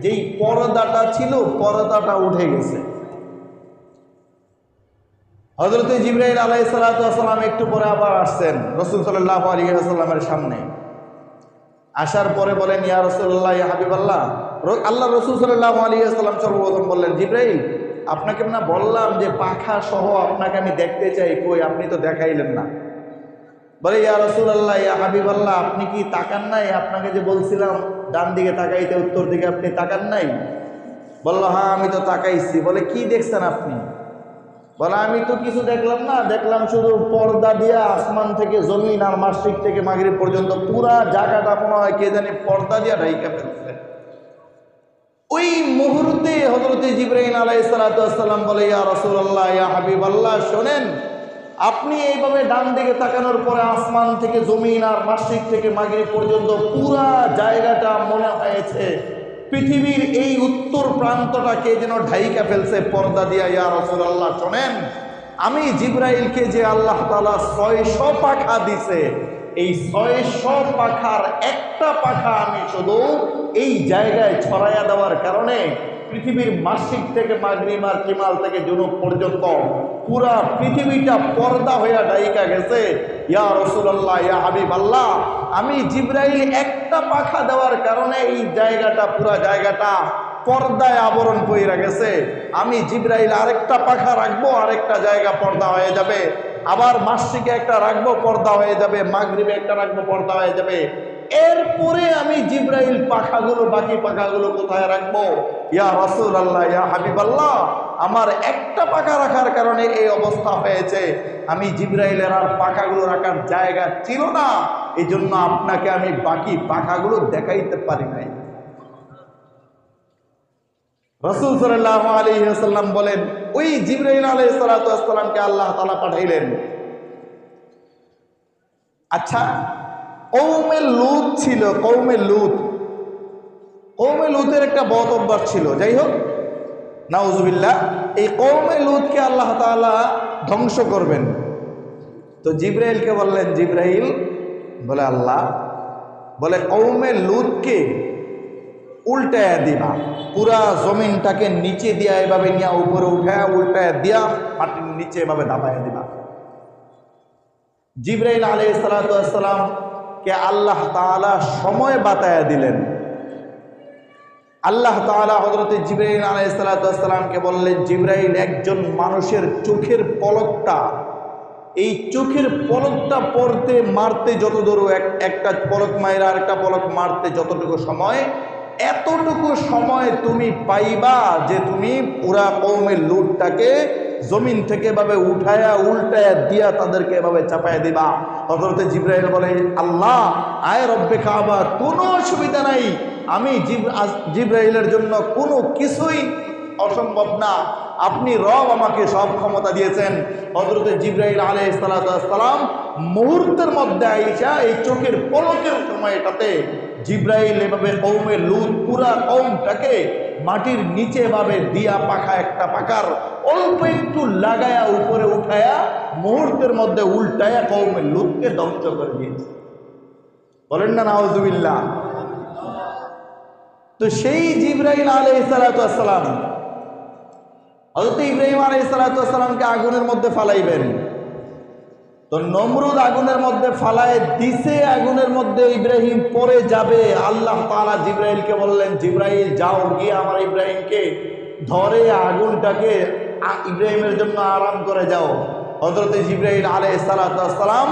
যেই পর্দাটা ছিল, পর্দাটা উঠে গেছে। হযরতে জিবরাইল আলাইহিস সালাম একটু পরে আবার আসছেন রাসূল সাল্লাল্লাহু আলাইহি ওয়াসাল্লামের সামনে। আসার পরে বলেন, ইয়া রাসূলুল্লাহ, ইয়া হাবিবাল্লাহ। আল্লাহ রাসূল সাল্লাল্লাহু আলাইহি ওয়াসাল্লাম সর্বপ্রথম বললেন, জিবরাইল, আপনাকে না বললাম যে পাখা সহ আপনাকে আমি দেখতে চাই, কই আপনি তো দেখাইলেন না। বলে, ইয়া রাসূলুল্লাহ, ইয়া হাবিবাল্লাহ, আপনি কি তাকান নাই? আপনাকে যে বলছিলাম ডান দিকে তাকাইতে, উত্তর দিকে, আপনি তাকান নাই? বলল, হ্যাঁ আমি তো তাকাইছি। বলে, কি দেখছেন আপনি? বলে, আমি তো কিছু দেখলাম না, দেখলাম শুধু পর্দা দিয়া আসমান থেকে জমিন আর মাশরিক থেকে মাগরিব পর্যন্ত পুরা জায়গাটা মনে হয় কে জানি পর্দা দিয়া ঢাইকা ফেলছে। ওই মুহূর্তে হযরতে জিবরাইল আলাইহিস সালাম বলে, ইয়া রাসূলুল্লাহ, ইয়া হাবিবাল্লাহ, শোনেন, আপনি এইভাবে ডান দিকে তাকানোর পরে আসমান থেকে জমিন আর মাশরিক থেকে মাগরিব পর্যন্ত পুরা জায়গাটা মনে হয়েছে পৃথিবীর এই উত্তর প্রান্তটা কে যেন ঢাইকা ফেলছে পর্দা দিয়া। ইয়া রাসূলুল্লাহ, শোনেন, আমি জিবরাইলকে যে আল্লাহ তাআলা 600 পাখা দিছে, এই 600 পাখার একটা পাখা আমি শুধু এই জায়গায় ছড়াইয়া দেওয়ার কারণে পৃথিবীর মাসিক থেকে মাগরিব আর কিমাল থেকে জুনুব পর্যন্ত পুরা পৃথিবীটা পর্দা হইয়া ডাইকা গেছে। ইয়া রাসূলুল্লাহ, ইয়া হাবিবাল্লাহ, আমি জিবরাইল একটা পাখা দেওয়ার কারণে এই জায়গাটা, পুরা জায়গাটা পর্দায় আবরণ কইরা গেছে। আমি জিবরাইল আরেকটা পাখা রাখবো, আরেকটা জায়গা পর্দা হয়ে যাবে। আবার মাসিকে একটা রাখবো, পর্দা হয়ে যাবে। মাগরিবে একটা রাখবো, পর্দা হয়ে যাবে। এরপরে আমি জিবরাইল পাখাগুলো, বাকি পাখাগুলো কোথায় রাখবো? ইয়া রাসূলুল্লাহ, ইয়া হাবিবাল্লাহ, আমার একটা পাখা রাখার কারণে এই অবস্থা হয়েছে। আমি জিবরাইলের আর পাখাগুলো রাখার জায়গা ছিল না, এই জন্য আপনাকে আমি বাকি পাখাগুলো দেখাইতে পারি নাই। রাসূল সাল্লাল্লাহু আলাইহি ওয়াসাল্লাম বলেন, ওই জিবরাইল আলাইহিস সালাতু ওয়াস সালামকে আল্লাহ তাআলা পাঠাইলেন। আচ্ছা, কওমে লূত ছিল, কওমে লূত, কওমে লূতের একটা বদ অভ্যাস ছিল। যাই হোক, নাউজুবিল্লাহ, এই কওমে লূতকে আল্লাহ তাআলা ধ্বংস করবেন। তো জিবরাইলকে বললেন, জিবরাইল বলে আল্লাহ বলে কওমে লূতকে উল্টায়া দিবা, পুরা জমিনটাকে নিচে দিয়া এভাবে নিয়ে উপরে উঠায়া উল্টায়া দিয়া মাটির নিচে এভাবে দাবাইয়া দিবা। জিবরাইল আলাইহিস সালাতু ওয়াস সালাম কে আল্লাহ তাআলা সময় বাতায়া দিলেন। আল্লাহ তাআলা হযরত জিবরাইল আলাইহিস সালাতু ওয়াস সালামকে বললেন, জিবরাইল, একজন মানুষের চোখের পলকটা, এই চোখের পলকটা পড়তে মারতে যত দূর, একটা পলক মাইরা আরেকটা পলক মারতে যতটুকু সময়, এতটুকু সময় তুমি পাইবা যে তুমি পুরা কওমের লূতটাকে জমিন থেকে এভাবে উঠায়া উল্টায়া দিয়া তাদেরকে এভাবে চাপায়া দিবা। হযরত জিবরাইল বলে, আল্লাহ, আয় রব্বে কাবা, কোনো অসুবিধা নাই, আমি জিবরাইলের জন্য কোনো কিছুই অসম্ভব না, আপনি রব আমাকে সব ক্ষমতা দিয়েছেন। হযরত জিবরাইল আলাইহিস সালাতু ওয়াস সালাম মুহূর্তের মধ্যে আইসা এই চোখের পলকের সময়টাতে জিবরাইল এভাবে কওমে লূত পুরা কওমটাকে মাটির নিচে এভাবে দিয়া পাখা, একটা পাখার অল্প একটু লাগায়া উপরে উঠায়া মুহূর্তের মধ্যে উল্টায়া কওমে লূতকে ধ্বংস করে দিয়েছে। বলেন না নাউজুবিল্লাহ। তো সেই জিবরাইল আলাইহিস সালাতু ওয়াস সালাম হযরত ইব্রাহিম আলাইহিস সালাতু ওয়াস সালামকে আগুনের মধ্যে ফালাইবেন। তো নমরুদ আগুনের মধ্যে ফালায় দিছে, আগুনের মধ্যে ইব্রাহিম পড়ে যাবে। আল্লাহ তাআলা জিবরাইলকে বললেন, জিবরাইল, যাও গিয়ে আমার ইব্রাহিমকে ধরে আগুনটাকে ইব্রাহিমের জন্য আরাম করে যাও। হযরত জিবরাইল আলাইহিস সালাতু ওয়াস সালাম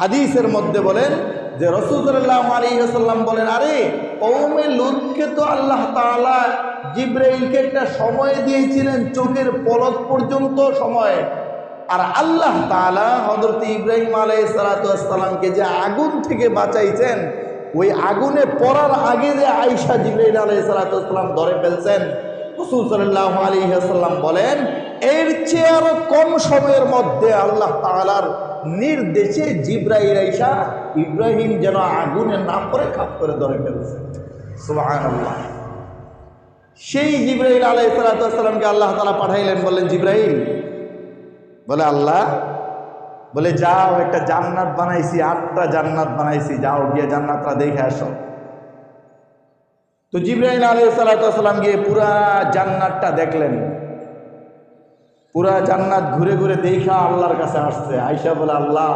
হাদিসের মধ্যে বলেন যে রাসূল সাল্লাল্লাহু আলাইহি ওয়াসাল্লাম বলেন, আরে কওমে লূতকে তো আল্লাহ তাআলা জিবরাইলকে একটা সময় দিয়েছিলেন, চোখের পলক পর্যন্ত সময়, আর আল্লাহ তাআলা হযরত ইব্রাহিম আলাইহিস সালাতু ওয়াস সালামকে যে আগুন থেকে বাঁচাইছেন, ওই আগুনে পড়ার আগে যে আয়েশা জিবরাইল আলাইহিস সালাতু ওয়াস সালাম ধরে ফেলছেন, রাসূল সাল্লাল্লাহু আলাইহি ওয়াসাল্লাম বলেন, এর চেয়ে আরো কম সময়ের মধ্যে আল্লাহ তাআলার নির্দেশে জিবরাইল আয়েশা ইব্রাহিম যেন আগুনে না পড়ে খাপ করে ধরে ফেলছে। সুবহানাল্লাহ। সেই জিবরাইল আলাইহিস সালাতু ওয়াস সালামকে আল্লাহ তাআলা পাঠাইলেন, বললেন, জিবরাইল, বলে আল্লাহ, বলে যাও, একটা জান্নাত বানাইছি, 8টা জান্নাত বানাইছি, যাও গিয়ে জান্নাতটা দেখে আসো। তো জিবরাইল আলাইহিস সালাতু ওয়াস সালাম গিয়ে পুরা জান্নাতটা দেখলেন। পুরা জান্নাত ঘুরে ঘুরে দেখা আল্লাহর কাছে আসছে। আয়েশা বলে, আল্লাহ,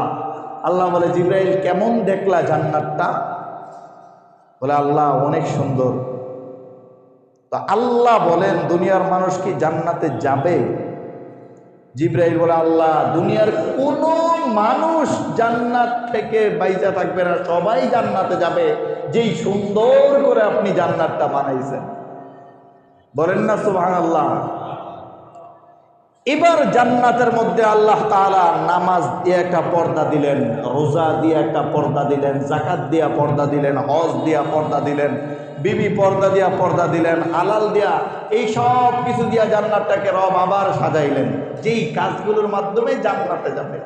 আল্লাহ বলে, জিবরাইল, কেমন দেখলা জান্নাতটা? বলে, আল্লাহ, অনেক সুন্দর। তো আল্লাহ বলেন, দুনিয়ার মানুষ কি জান্নাতে যাবে? জিবরাইল বলে, আল্লাহ, দুনিয়ার কোন মানুষ জান্নাত থেকে বাইচা থাকবে না, সবাই জান্নাতে যাবে, যেই সুন্দর করে আপনি জান্নাতটা বানাইছেন। বলেন না সুবহানাল্লাহ। এবার জান্নাতের মধ্যে আল্লাহ তাআলা নামাজ দিয়ে একটা পর্দা দিলেন, রোজা দিয়ে একটা পর্দা দিলেন, যাকাত দিয়া পর্দা দিলেন, হজ দিয়া পর্দা দিলেন, বিবি পর্দা দিয়া পর্দা দিলেন, হালাল দিয়া, এই সব কিছু দিয়া জান্নাতটাকে রব আবার সাজাইলেন, যেই কাজগুলোর মাধ্যমে জান্নাতে যাবে।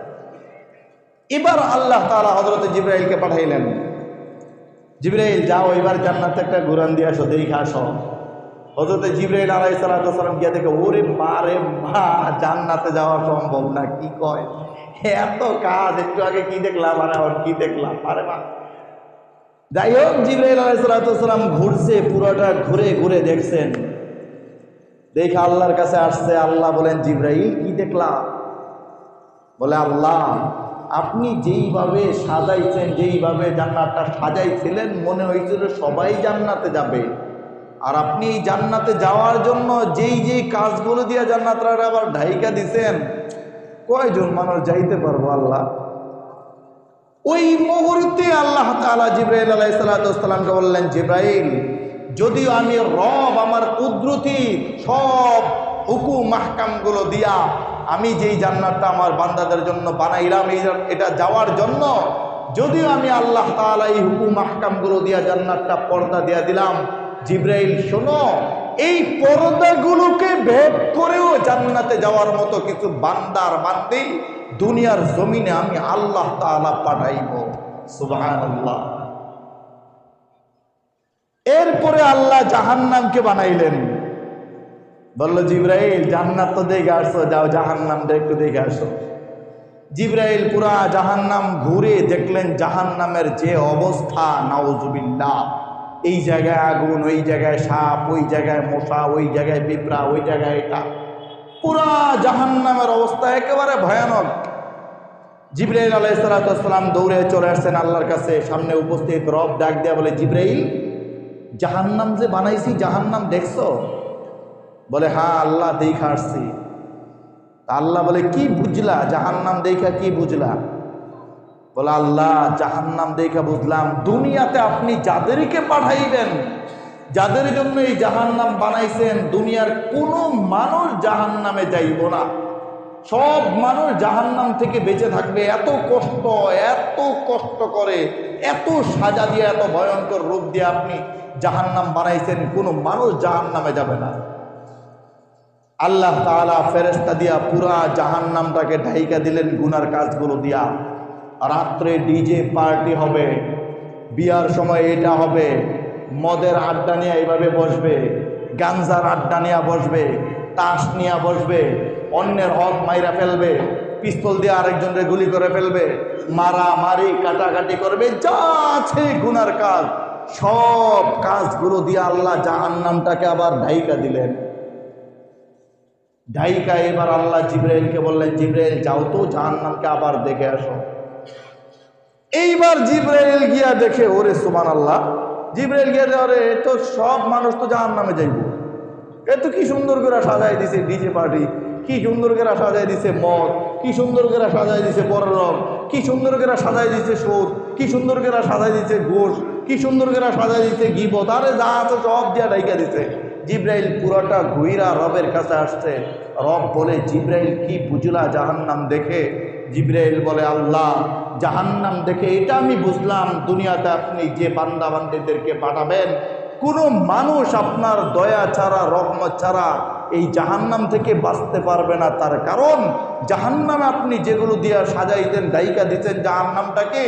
এবার আল্লাহ তাআলা হযরত জিবরাইলকে পাঠাইলেন, জিবরাইল, যাও এবার জান্নাতে একটা ঘুরান দিয়ে আসো, দেখে আসো। হযরত জিবরাইল আলাইহিস সালাম গিয়ে দেখে, ওরে মা রে মা, জান্নাতে যাওয়া সম্ভব না। কি কয়, এত কাজ, একটু আগে কি দেখলাম আর এখন কি দেখলাম, আরে মা। যাই হোক, জিবরাইল আলাইহিস সালাম ঘুরছে, পুরোটা ঘুরে ঘুরে দেখছেন। দেখে আল্লাহর কাছে আসছে। আল্লাহ বলেন, জিবরাইল কি দেখলাম? বলে, আল্লাহ আপনি যেইভাবে সাজাইছেন, যেইভাবে জান্নাতটা সাজাইছিলেন, মনে হয়েছিল সবাই জান্নাতে যাবে। আর আপনি এই জান্নাতে যাওয়ার জন্য যেই যেই কাজগুলো দিয়ে জান্নাতরা আবার ঢাইকা দিছেন, কয়জন মানুষ যাইতে পারবো আল্লাহ? ওই মুহূর্তে আল্লাহ তাআলা জিবরাইল আলাইহিস সালামকে বললেন, জিবরাইল, যদিও আমি রব, আমার কুদরতি সব হুকুম মাহকামগুলো দিয়া আমি যেই জান্নাতটা আমার বান্দাদের জন্য বানাইলাম এটা যাওয়ার জন্য, যদিও আমি আল্লাহ তাআলা এই হুকুম মাহকামগুলো দিয়া জান্নাতটা পর্দা দিয়া দিলাম, জিবরাইল শোনো, এই পর্দাগুলোকে ভেদ করেও জান্নাতে যাওয়ার মতো কিছু বান্দার বান্দি দুনিয়ার জমিনে আমি আল্লাহ তাআলা পাঠাইব। সুবহানাল্লাহ। এরপরে আল্লাহ জাহান্নামকে বানাইলেন। বলল, জিবরাইল জান্নাত তো দেখে আসছো, যাও জাহান্নামটা একটু দেখে আসো। জিবরাইল পুরা জাহান্নাম ঘুরে দেখলেন, জাহান্নামের যে অবস্থা, নাউজুবিল্লাহ। এই জায়গায় আগুন, ওই জায়গায় সাপ, ওই জায়গায় মশা, ওই জায়গায় পিঁপড়া, ওই জায়গায় এটা, পুরা জাহান্নামের অবস্থা একেবারে ভয়ানক। জিবরাইল আলাইহিস সালাম দৌড়ে চলে আসছেন আল্লাহর কাছে। সামনে উপস্থিত রব ডাক দেয়া বলে, জিবরাইল, জাহান্নাম যে বানাইছি, জাহান্নাম দেখছো? বলে, হ্যাঁ আল্লাহ দেখা আসছি। আল্লাহ বলে, কি বুঝলা জাহান্নাম দেখা, কি বুঝলা? বলে, আল্লাহ জাহান্নাম দেখা বুঝলাম, দুনিয়াতে আপনি যাদেরকে পাঠাইবেন, যাদের জন্য এই জাহান্নাম বানাইছেন, দুনিয়ার কোনো মানুষ জাহান্নামে যাইব না। সব মানুষ জাহান্নাম থেকে বেঁচে থাকবে। এত কষ্ট করে, এত সাজা দিয়ে, এত ভয়ঙ্কর রূপ দিয়ে আপনি জাহান্নাম বানাইছেন, কোনো মানুষ জাহান্নামে যাবে না। আল্লাহ তাআলা ফেরেশতা দিয়া পুরা জাহান্নামটাকে ঢাইকা দিলেন গুনার কাজগুলো দিয়া। রাত্রে ডিজে পার্টি হবে, বিয়ার সময় এটা হবে, মদের আড্ডা নিয়ে এইভাবে বসবে, গাঞ্জার আড্ডা নিয়ে বসবে, তাস নিয়ে বসবে, অন্যের হক মাইরা ফেলবে, পিস্তল দিয়ে আরেকজনের গুলি করে ফেলবে, মারামারি কাটাকাটি করবে, যা আছে গুনার কাজ, সব কাজগুলো দিয়ে আল্লাহ জাহান্নামটাকে আবার ঢাইকা দিলেন। ঢাইকা এবার আল্লাহ জিবরাইলকে বললেন, জিবরাইল যাও তো জাহান্নামকে আবার দেখে আসো। এইবার জিবরাইল গিয়া দেখে, ওরে সুবহানাল্লাহ, জিবরাইল গিয়া দেখে, ওরে তো সব মানুষ তো জাহান্নামে যাইব। এ তো কি সুন্দর করে সাজাই দিছে ডিজে পার্টি, কি সুন্দর করে সাজাই দিছে মদ, কি সুন্দর করে সাজাই দিছে পররব, কি সুন্দর করে সাজাই দিছে সুদ, কি সুন্দর করে সাজাই দিছে ঘুষ, কি সুন্দর করে সাজাই দিছে গীবত, আরে যা আছে সব দিয়া ঢাইকা দিছে। জিবরাইল পুরোটা ঘুইরা রবের কাছে আসছে। রব বলে, জিবরাইল কি বুঝলা জাহান্নাম দেখে? জিবরাইল বলে, আল্লাহ জাহান্নাম দেখে এটা আমি বুঝলাম, দুনিয়াতে আপনি যে বান্দা বান্দীদেরকে পাঠাবেন, কোনো মানুষ আপনার দয়া ছাড়া, রহমত ছাড়া এই জাহান্নাম থেকে বাঁচতে পারবে না। তার কারণ জাহান্নামে আপনি যেগুলো দিয়া সাজাইতেন, ঢাইকা দিতেন জাহান্নামটাকে,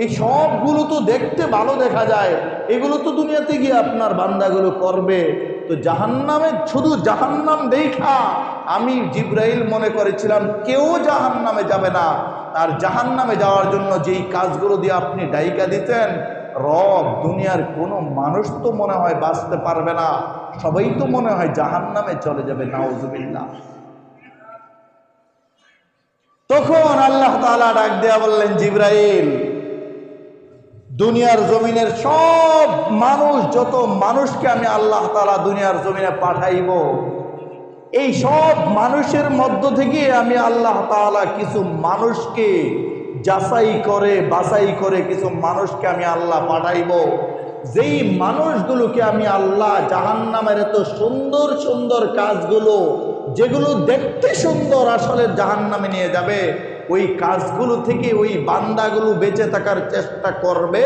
এই সবগুলো তো দেখতে ভালো দেখা যায়, এগুলো তো দুনিয়াতে গিয়ে আপনার বান্দাগুলো করবে। তো জাহান্নামে শুধু জাহান্নাম দেখা আমি জিবরাইল মনে করেছিলাম কেউ জাহান্নামে যাবে না। আর জাহান্নামে যাওয়ার জন্য যেই কাজগুলো দিয়ে আপনি ঢাইকা দিতেন, রব দুনিয়ার কোনো মানুষ তো মনে হয় বাঁচতে পারবে না, সবাই তো মনে হয় জাহান্নামে চলে যাবে, নাউজুবিল্লাহ। তখন আল্লাহ তাআলা ডাক দেয়া বললেন, জিবরাইল, দুনিয়ার জমিনের সব মানুষ, যত মানুষকে আমি আল্লাহ তাআলা দুনিয়ার জমিনে পাঠাইব, এই সব মানুষের মধ্য থেকে আমি আল্লাহ তাআলা কিছু মানুষকে যাচাই করে বাছাই করে কিছু মানুষকে আমি আল্লাহ পাঠাইব, যেই মানুষগুলোকে আমি আল্লাহ জাহান্নামের এত সুন্দর সুন্দর কাজগুলো, যেগুলো দেখতে সুন্দর আসলে জাহান্নামে নিয়ে যাবে, ওই কাজগুলো থেকে ওই বান্দাগুলো বেঁচে থাকার চেষ্টা করবে।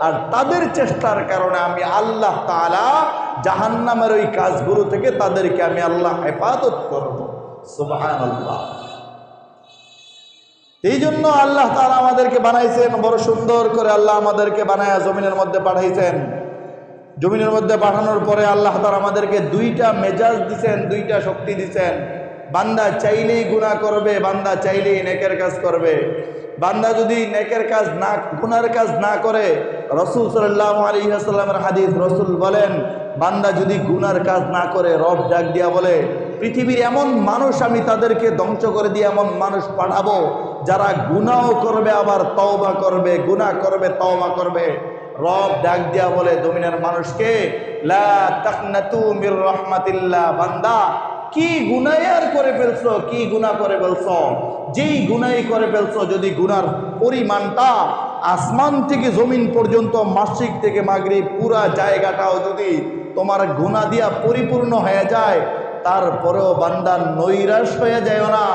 আর তাদের চেষ্টার কারণে আমি আল্লাহ তাআলা জাহান্নামের ওই কাজগুলো থেকে তাদেরকে আমি আল্লাহ হেফাজত করব। সুবহানাল্লাহ। এই জন্য আল্লাহ তাআলা আমাদেরকে বানাইছেন বড় সুন্দর করে, আল্লাহ আমাদেরকে বানায়া জমিনের মধ্যে পাঠাইছেন। জমিনের মধ্যে পাঠানোর পরে আল্লাহ তাআলা আমাদেরকে দুইটা মেজাজ দিছেন, দুইটা শক্তি দিছেন। বান্দা চাইলেই গুনাহ করবে, বান্দা চাইলেই নেকের কাজ করবে। বান্দা যদি নেকের কাজ না, গুনার কাজ না করে, রাসূল সাল্লাল্লাহু আলাইহি ওয়াসাল্লামের হাদিস, রাসূল বলেন বান্দা যদি গুনার কাজ না করে, রব ডাক দিয়া বলে পৃথিবীর এমন মানুষ আমি তাদেরকে ধ্বংস করে দিয়ে এমন মানুষ পাঠাবো যারা গুনাহ করবে আবার তওবা করবে, গুনাহ করবে তওবা করবে। রব ডাক দিয়া বলে জমিনের মানুষকে, লা তাকনাতু মির রাহমাতিল্লাহ, বান্দা কি গুনাহ করে ফেলছো, কি গুনাহ করে ফেলছো, যেই গুনাহই করে ফেলছো, যদি গুনার পরিমাণটা আসমান থেকে জমিন পর্যন্ত, মাসরিক থেকে মাগরিব পুরা জায়গাটাও যদি তোমার গুনাহ দিয়া পরিপূর্ণ হয়ে যায়, তারপরেও বান্দা নৈরাশ হয়ে যায় না।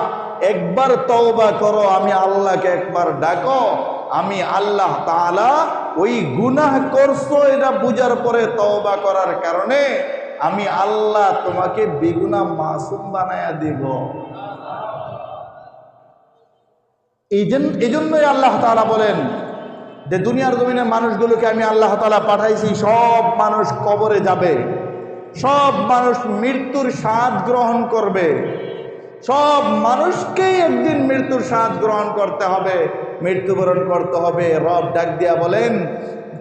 একবার তওবা করো, আমি আল্লাহকে একবার ডাকো, আমি আল্লাহ তাআলা ওই গুনাহ করছো এটা বুঝার পরে তওবা করার কারণে আমি আল্লাহ তোমাকে বেগুনাহ মাসুম বানায়া দেব। এই জন্যই আল্লাহ তাআলা বলেন যে দুনিয়ার জমিনের মানুষগুলোকে আমি আল্লাহ তাআলা পাঠাইছি, সব মানুষ কবরে যাবে, সব মানুষ মৃত্যুর স্বাদ গ্রহণ করবে, সব মানুষকেই একদিন মৃত্যুর স্বাদ গ্রহণ করতে হবে, মৃত্যুবরণ করতে হবে। রব ডাক দিয়া বলেন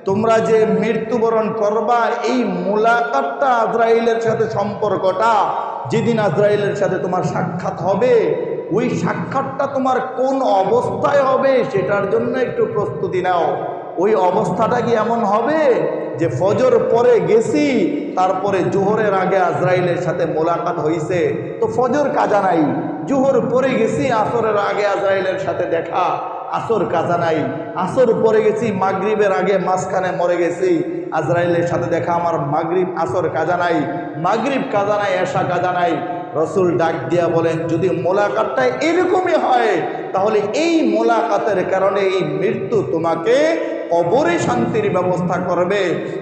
তোমরা যে মৃত্যুবরণ করবা, এই মুলাকাতটা আজরাইলের সাথে সম্পর্কটা, যেদিন আজরাইলের সাথে তোমার সাক্ষাৎ হবে, ওই সাক্ষাৎটা তোমার কোন অবস্থায় হবে সেটার জন্য একটু প্রস্তুতি নাও। ওই অবস্থাটা কি এমন হবে যে ফজর পরে গেছি, তারপরে জোহরের আগে আজরাইলের সাথে মোলাকাত হইছে, তো ফজর কাজা নাই, জোহর পরে গেছি, আসরের আগে আজরাইলের সাথে দেখা, আসর কাজা নাই, আসর পরে গেছি, মাগরিবের আগে মাঝখানে মরে গেছি, আজরাইলের সাথে দেখা, আমার মাগরিব আসর কাজা নাই, মাগরিব কাজা নাই, এশা কাজা নাই। রসুল ডাক দিয়া বলেন যদি মোলাকাতটা এরকমই হয়, তাহলে এই মোলাকাতের কারণে এই মৃত্যু তোমাকে কবরে শান্তির ব্যবস্থা করবে,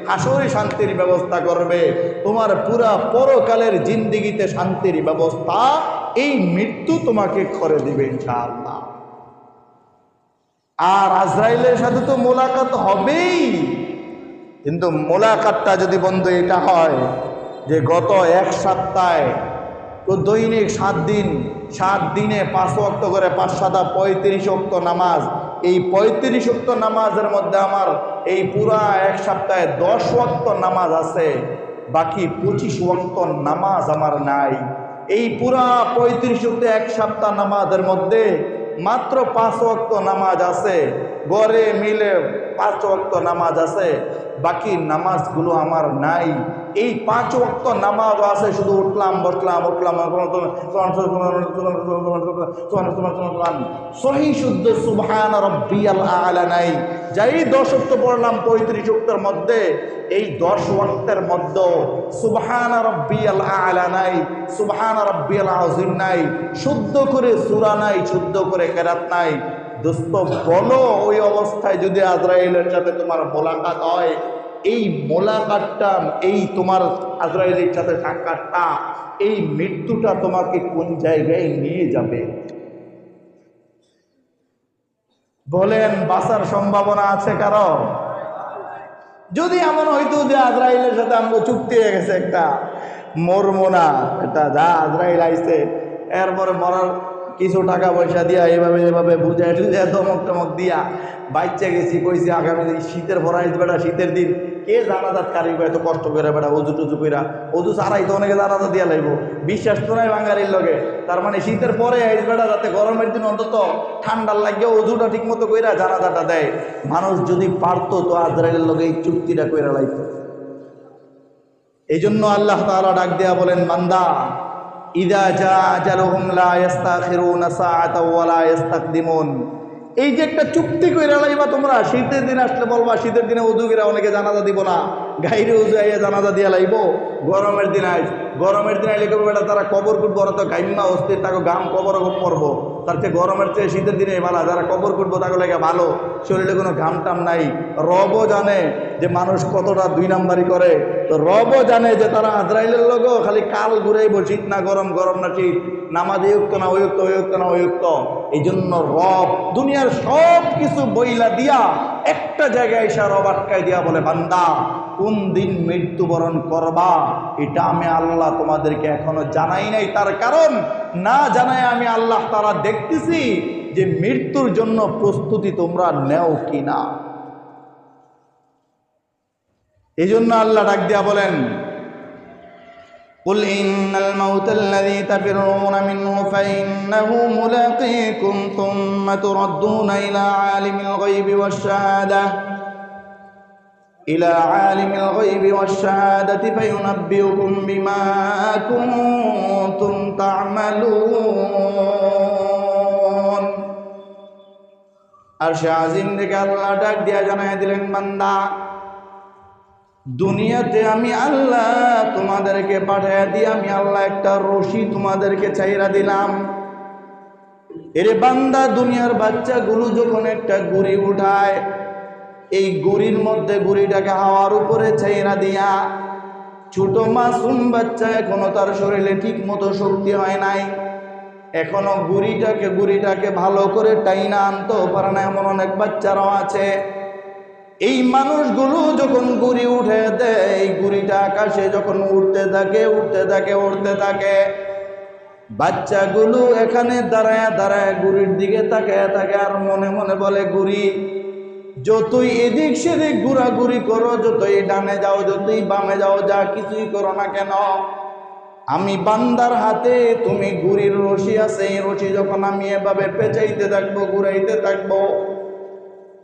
হাসরে শান্তির ব্যবস্থা করবে, তোমার পুরা পরকালের জিন্দেগিতে শান্তির ব্যবস্থা এই মৃত্যু তোমাকে করে দিবে ইনশাআল্লাহ। আর আজরাইলের সাথে তো মোলাকাত হবেই, কিন্তু মোলাকাতটা যদি বন্ধু এটা হয় যে গত এক সপ্তাহে তো দৈনিক 7 দিন, 7 দিনে 5 ওয়াক্ত করে 5 7 35 ওয়াক্ত নামাজ, এই 35 ওয়াক্ত নামাজের মধ্যে আমার এই পুরা এক সপ্তাহে 10 ওয়াক্ত নামাজ আছে, বাকি 25 ওয়াক্ত নামাজ আমার নাই। এই পুরা 35 ওয়াক্ত এক সপ্তাহ নামাজের মধ্যে মাত্র 5 ওয়াক্ত নামাজ আছে, গড়ে মিলে 5 ওয়াক্ত নামাজ আছে, বাকি নামাজগুলো আমার নাই। এই 5 ওয়াক্ত নামাজ আছে, শুধু উঠলাম বসলাম উঠলাম সহি শুদ্ধ সুবহান রাব্বিয়াল আলা নাই। যাই 10 ওয়াক্ত পড়লাম 35 ওয়াক্তের মধ্যে, এই 10 ওয়াক্তের মধ্যে সুবহান রাব্বিয়াল আলা নাই, সুবহান রাব্বিয়াল আযীম নাই, শুদ্ধ করে সূরা নাই, শুদ্ধ করে কেরাত নাই। দোস্ত বলো, ওই অবস্থায় যদি আজরাইলের সাথে তোমার মোলাকাত হয়, এই মোলাকাতটা, এই তোমার আজরাইলের সাথে সাক্ষাৎটা, এই মৃত্যুটা তোমাকে কোন জায়গায় নিয়ে যাবে? বলেন বাঁচার সম্ভাবনা আছে কারো? যদি এমন হইতো যে আজরাইলের সাথে আমরা চুক্তি হয়ে গেছে, একটা মরবো না, এটা যা আজরাইল আইছে, এরপরে মরার কিছু টাকা পয়সা দিয়া এভাবে এভাবে বুঝাই টুঝাই ধমক টমক দিয়া বাচ্চা গেছি, কইছি আগামী শীতের ভরাইস বেটা, শীতের দিন কে জানাজাত কারি এত কষ্ট করে বেটা, অজু টুজু কইরা, অজু ছাড়াই তো অনেকে জানাজা দিয়া লাগব, বিশ্বাস তো নাই বাঙালির লগে। তার মানে শীতের পরে আইস বেটা, যাতে গরমের দিন অন্তত ঠান্ডার লাগিয়ে অজুটা ঠিক মতো কইরা জানাজাটা দেয়। মানুষ যদি পারতো তো আজরাইলের লগে এই চুক্তিটা কইরা লাইতো। এই জন্য আল্লাহ তাআলা ডাক দেয়া বলেন, বান্দা ইদা জা আজালুহুম লা ইস্তাখিরুনা সাআতাও ওয়া লা ইস্তাকদিমুন। এই যে একটা চুক্তি কইরা লাইবা তোমরা, শীতের দিন আসলে বলবা শীতের দিনে উযু করে অনেকে জানাজা দিব না, গাইরে উযু আইয়া জানাজা দিয়া লাইব। গরমের দিন আইস, গরমের দিন আইলে কবে বেটা তারা কবর কুটবো, ওরা তো গাইম্মা অস্থির, তাকে গাম কবর পরবো, তার চেয়ে গরমের চেয়ে শীতের দিনে ভালো, যারা কবর কুটবো তাকে লেগে ভালো, শরীরে কোনো ঘাম টাম নাই। রবও জানে যে মানুষ কতটা 2 নাম্বারি করে, তো রবও জানে যে তারা আজরাইলের লোকও খালি কাল ঘুরাইব, শীত না গরম, গরম না শীত, নামাজ উক্ত না ওই উক্ত, ওই উক্ত না ওই উক্ত। এই জন্য রব দুনিয়ার সব কিছু বইলা দিয়া একটা জায়গায় এসে রব আটকাই দিয়া বলে, বান্দা কোন দিন মৃত্যুবরণ করবা এটা আমি আল্লাহ তোমাদেরকে এখনো জানাই নাই। তার কারণ না জানাই আমি আল্লাহ তাআলা দেখতেছি যে মৃত্যুর জন্য প্রস্তুতি তোমরা নেও কিনা। এই জন্য আল্লাহ ডাক দিয়া বলেন, قل إن الموت الذي تفرون منه فإنه ملاقيكم ثم تردون إلى عالم الغيب والشهادة فينبئكم بما كنتم تعملون। আর সে আজিম থেকে আল্লাহ ডাক দিয়া জানাই দিলেন, বান্দা দুনিয়াতে আমি আল্লাহ তোমাদেরকে পাঠাইয়া দিয়ে আমি আল্লাহ একটা রশি তোমাদেরকে চাইরা দিলাম। এরে বান্দা, দুনিয়ার বাচ্চাগুলো যখন একটা গুড়ি উঠায়, এই গুড়ির মধ্যে গুড়িটাকে হাওয়ার উপরে চাইরা দিয়া, ছোট মাসুম বাচ্চা এখনো তার শরীরে ঠিক মতো শক্তি হয় নাই, এখনো গুড়িটাকে ভালো করে টাইনা আনতেও পারে না, এমন অনেক বাচ্চারাও আছে। এই মানুষগুলো যখন গুড়ি উঠে দেয়, এই গুড়িটা আকাশে যখন উঠতে থাকে, বাচ্চাগুলো এখানে দাঁড়ায় গুড়ির দিকে তাকায় আর মনে মনে বলে, গুড়ি যতই এদিক সেদিক ঘোরাঘুরি করো, যতই ডানে যাও, যতই বামে যাও, যা কিছুই করো না কেন, আমি বান্দার হাতে তুমি গুড়ির রশি আছে, এই রশি যখন আমি এভাবে পেঁচাইতে থাকবো, ঘুরাইতে থাকবো,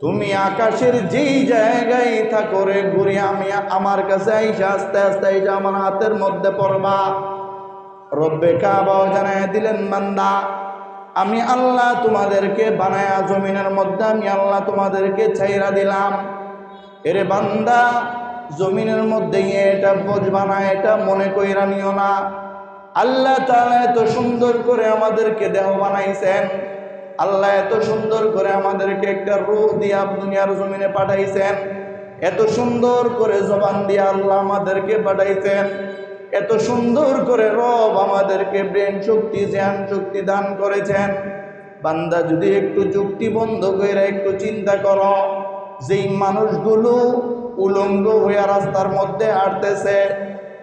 তুমি আকাশের যেই জায়গায় থাকো রে ঘুরি, আমি আমার কাছে আইসা আস্তে আস্তে আইসা আমার হাতের মধ্যে পড়বা। রব্বে কাবাও জানাই দিলেন, বান্দা আমি আল্লাহ তোমাদেরকে বানায়া জমিনের মধ্যে আমি আল্লাহ তোমাদেরকে ছাইরা দিলাম। এরে বান্দা, জমিনের মধ্যে এটা বুঝবা না, এটা মনে কইরা নিও না। আল্লাহ তাআলা এত সুন্দর করে আমাদেরকে দেহ বানাইছেন, আল্লাহ এত সুন্দর করে আমাদেরকে একটা রূহ দিয়া দুনিয়ার জমিনে পাঠাইছেন, এত সুন্দর করে জবান দিয়া আল্লাহ আমাদেরকে পাঠাইছেন, এত সুন্দর করে রব আমাদেরকে ব্রেন শক্তি, জ্ঞান শক্তি দান করেছেন। বান্দা যদি একটু যুক্তি বন্ধ করে একটু চিন্তা করো, যেই মানুষগুলো উলঙ্গ হইয়া রাস্তার মধ্যে হাঁটতেছে,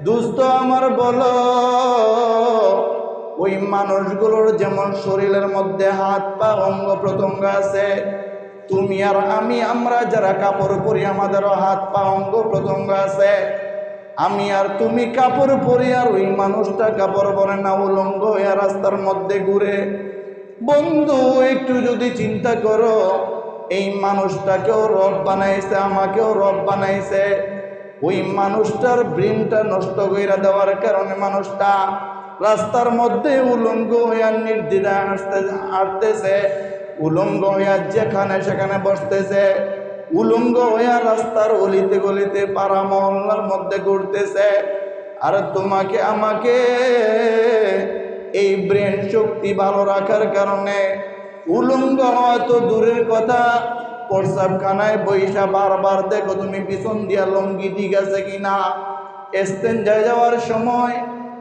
দুস্থ আমার বলো, ওই মানুষগুলোর যেমন শরীরের মধ্যে হাত পা অঙ্গ প্রত্যঙ্গ আছে, তুমি আর আমরা যারা কাপড় পরি আমাদেরও হাত পা অঙ্গ প্রত্যঙ্গ আছে। আমি আর তুমি কাপড় পরি, আর ওই মানুষটা কাপড় পরে না, উলঙ্গ হইয়া রাস্তার মধ্যে ঘুরে। বন্ধু একটু যদি চিন্তা করো, এই মানুষটাকেও রব বানাইছে, আমাকেও রব বানাইছে। ওই মানুষটার ব্রেনটা নষ্ট কইরা দেওয়ার কারণে মানুষটা রাস্তার মধ্যে উলঙ্গ হইয়া নির্দ্বিধায় হাঁটতেছে, উলঙ্গ হইয়া যেখানে সেখানে বসতেছে, উলঙ্গ হইয়া রাস্তার অলিতে গলিতে পাড়া মহল্লার মধ্যে ঘুরতেছে। আর তোমাকে আমাকে এই ব্রেন শক্তি ভালো রাখার কারণে উলঙ্গ হওয়া তো দূরের কথা, প্রস্রাবখানায় বৈশা বারবার দেখো তুমি পিছন দিয়া লঙ্গি ঠিক আছে কিনা, ইস্তেঞ্জায় যাওয়ার সময়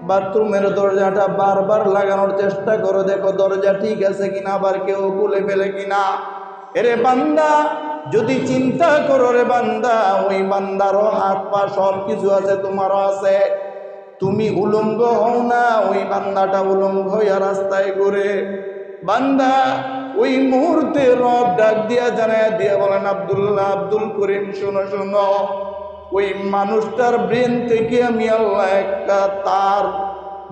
বাথরুমের দরজাটা বারবার লাগানোর চেষ্টা করো, দেখো দরজা ঠিক আছে কিনা, আবার কেউ খুলে ফেলে কিনা। এরে বান্দা, যদি চিন্তা করো রে বান্দা, ওই বান্দারও হাত পা সব কিছু আছে, তোমারও আছে, তুমি উলঙ্গ হও না, ওই বান্দাটা উলঙ্গ হইয়া রাস্তায় ঘুরে। বান্দা ওই মুহূর্তে রব ডাক দিয়া জানায় দিয়া বলেন, আব্দুল্লাহ, আব্দুল করিম, শোনো শোনো, ওই মানুষটার ব্রেন থেকে আমি আল্লাহ একটা তার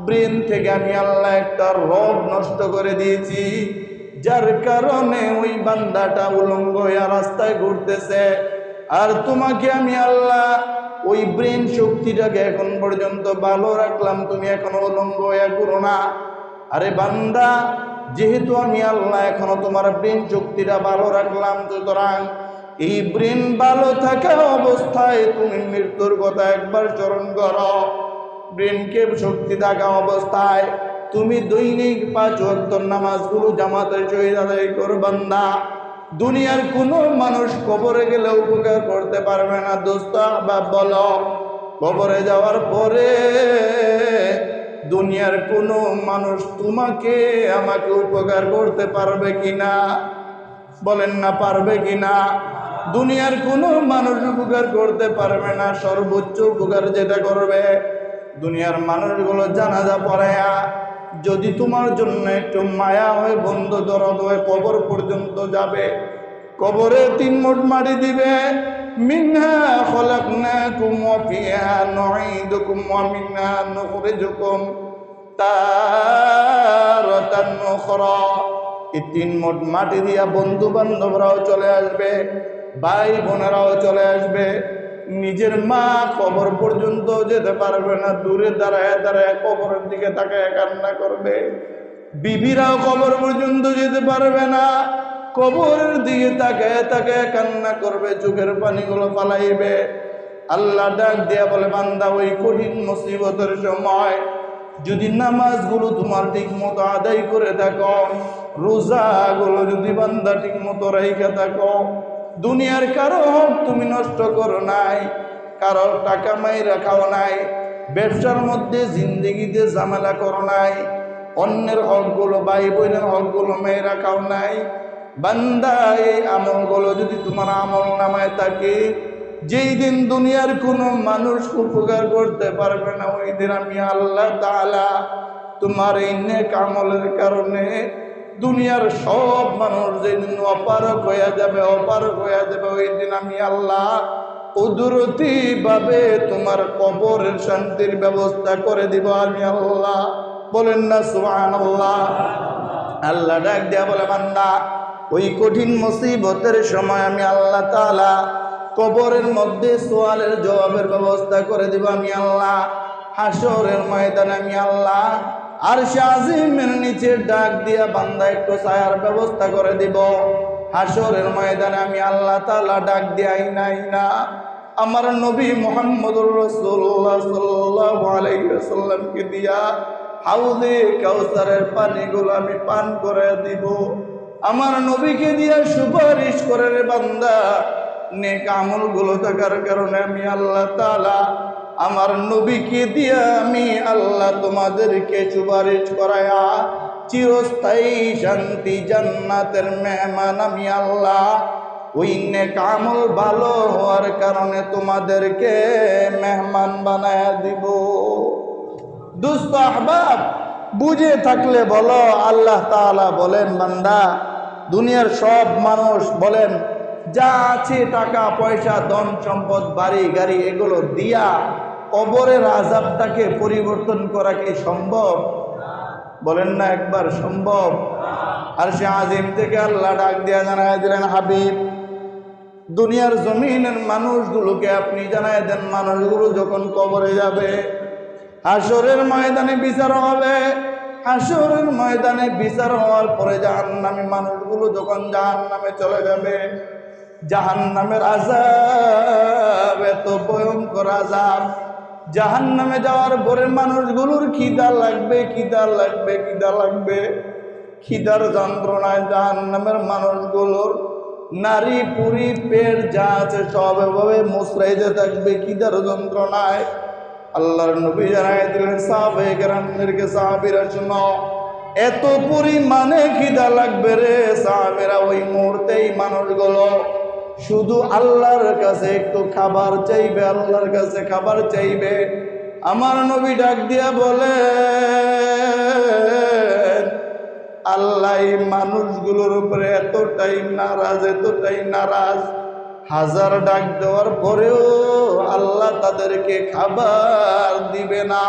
ব্রেন থেকে আমি আল্লাহ একটা রড নষ্ট করে দিয়েছি, যার কারণে ওই বান্দাটা উলঙ্গ হইয়া রাস্তায় ঘুরতেছে। আর তোমাকে আমি আল্লাহ ওই ব্রেন শক্তিটাকে এখন পর্যন্ত ভালো রাখলাম, তুমি এখনো উলঙ্গ হইয়া ঘুরো না। আরে বান্দা, যেহেতু আমি আল্লাহ এখনো তোমার ব্রেন শক্তিটা ভালো রাখলাম, সুতরাং এই ব্রেন ভালো থাকা অবস্থায় তুমি মৃত্যুর কথা একবার স্মরণ করো। ব্রেনকে শক্তি থাকা অবস্থায় তুমি দৈনিক 5 ওয়াক্ত নামাজগুলো জামাতের সহিত আদায় করো। বান্দা, দুনিয়ার কোনো মানুষ কবরে গেলে উপকার করতে পারবে না। দোস্ত আহবাব বলো, কবরে যাওয়ার পরে দুনিয়ার কোনো মানুষ তোমাকে আমাকে উপকার করতে পারবে কিনা? বলেন না, পারবে কিনা? দুনিয়ার কোনো মানুষ উপকার করতে পারবে না, সর্বোচ্চ উপকার যেটা করবে, দুনিয়ার মানুষগুলো জানাজা পড়ায়া যদি তোমার জন্য একটু মায়া হয়, বন্ধু দরদ হয়ে কবর পর্যন্ত যাবে, কবরে 3 মুঠ মাটি দিবে, মিনহা খলাকনাকুম ওয়া ফিহা নুঈদুকুম ওয়া মিনহা নুখরিজুকুম তারাতান উখরা। এই 3 মুঠ মাটি দিয়া বন্ধু বান্ধবরাও চলে আসবে, ভাই বোনেরাও চলে আসবে, নিজের মা কবর পর্যন্ত যেতে পারবে না, দূরে দাঁড়ায় দাঁড়ায় কবরের দিকে তাকায় কান্না করবে, বিবিরাও কবর পর্যন্ত যেতে পারবে না, কবরের দিকে তাকায় তাকায় কান্না করবে, চোখের পানিগুলো পালাইবে। আল্লাহ ডাক দিয়া বলে, বান্দা ওই কঠিন মুসিবতের সময় যদি নামাজগুলো তোমার ঠিক মতো আদায় করে থাকো, রোজাগুলো যদি বান্দা ঠিক মতো রাইখা থাকো, দুনিয়ার কারো হক তুমি নষ্ট করো নাই, কারো টাকা মাইরা খাও নাই, ব্যবসার মধ্যে জিন্দেগিতে ঝামেলা করো নাই, অন্যের হকগুলো ভাই বোনের হকগুলো মেয়েরা খাও নাই, বান্দা এই আমলগুলো যদি তোমার আমল নামায় থাকে, যেই দিন দুনিয়ার কোনো মানুষ উপকার করতে পারবে না, ওই দিন আমি আল্লাহ তাআলা তোমার এই নেক আমলের কারণে দুনিয়ার সব মানুষ যেদিন অপারক হয়ে যাবে, ওই দিন আমি আল্লাহ কুদরতি ভাবে তোমার কবরের শান্তির ব্যবস্থা করে দিব আমি আল্লাহ। বলেন না সুবহানাল্লাহ। আল্লাহ ডাক দিয়া বলে, বান্দা ওই কঠিন মুসিবতের সময় আমি আল্লাহ তাআলা কবরের মধ্যে সওয়ালের জবাবের ব্যবস্থা করে দিব আমি আল্লাহ। হাসরের ময়দানে আমি আল্লাহ আরশে আজিমের নিচে ডাক দিয়া বান্দা একটু ছায়ার ব্যবস্থা করে দিব। হাসরের ময়দানে আমি আল্লাহ তাআলা ডাক দিয়া আইনা আমার নবী মুহাম্মদুর রাসূলুল্লাহ সাল্লাল্লাহু আলাইহি ওয়াসাল্লামকে দিয়া হাউজে কাউসারের পানিগুলো আমি পান করে দিব। আমার নবীকে দিয়া সুপারিশ করে রে বান্দা, নেক আমলগুলো থাকার কারণে আমি আল্লাহ তাআলা আমার নবীকে দিয়া আমি আল্লাহ তোমাদেরকে সুপারিশ করায়া চিরস্থায়ী শান্তি জান্নাতের মেহমান আমি আল্লাহ ওই নেক আমল ভালো হওয়ার কারণে তোমাদেরকে মেহমান বানায়া দিব। দোস্ত আহবাব, বুঝে থাকলে বলো, আল্লাহ তাআলা বলেন, বান্দা দুনিয়ার সব মানুষ বলেন যা আছে টাকা পয়সা ধন সম্পদ বাড়ি গাড়ি এগুলো দিয়া কবরের আযাবটাকে পরিবর্তন করা কি সম্ভব? বলেন না একবার সম্ভব? আরশে আজিম থেকে আল্লাহ ডাক দিয়া জানায় দিলেন, হাবিব দুনিয়ার জমিনের মানুষগুলোকে আপনি জানায় দেন, মানুষগুলো যখন কবরে যাবে হাসরের ময়দানে বিচার হবে, হাসরের ময়দানে বিচার হওয়ার পরে জাহান্নামী মানুষগুলো যখন জাহান্নামে চলে যাবে, জাহান্নামের আযাব এত ভয়ঙ্কর আযাব, জাহান্নামে যাওয়ার পরে মানুষগুলোর খিদা লাগবে, খিদার যন্ত্রণায় জাহান্নামের মানুষগুলোর নারী পুরি পেট যা আছে সব এভাবে মুচড়াইতে থাকবে খিদার যন্ত্রণায়। আল্লাহর নবী জানাই দিলেন সাহাবায়ে কেরামদেরকে, সাহাবীরা শুনো, এত পরিমাণে খিদা লাগবে রে সাহাবীরা, ওই মুহূর্তেই মানুষগুলো শুধু আল্লাহর কাছে একটু খাবার চাইবে, আল্লাহর কাছে খাবার চাইবে। আমার নবী ডাক দিয়া বলে, আল্লাহ এই মানুষগুলোর উপরে এতটাই নারাজ, হাজার ডাক দেওয়ার পরেও আল্লাহ তাদেরকে খাবার দিবে না।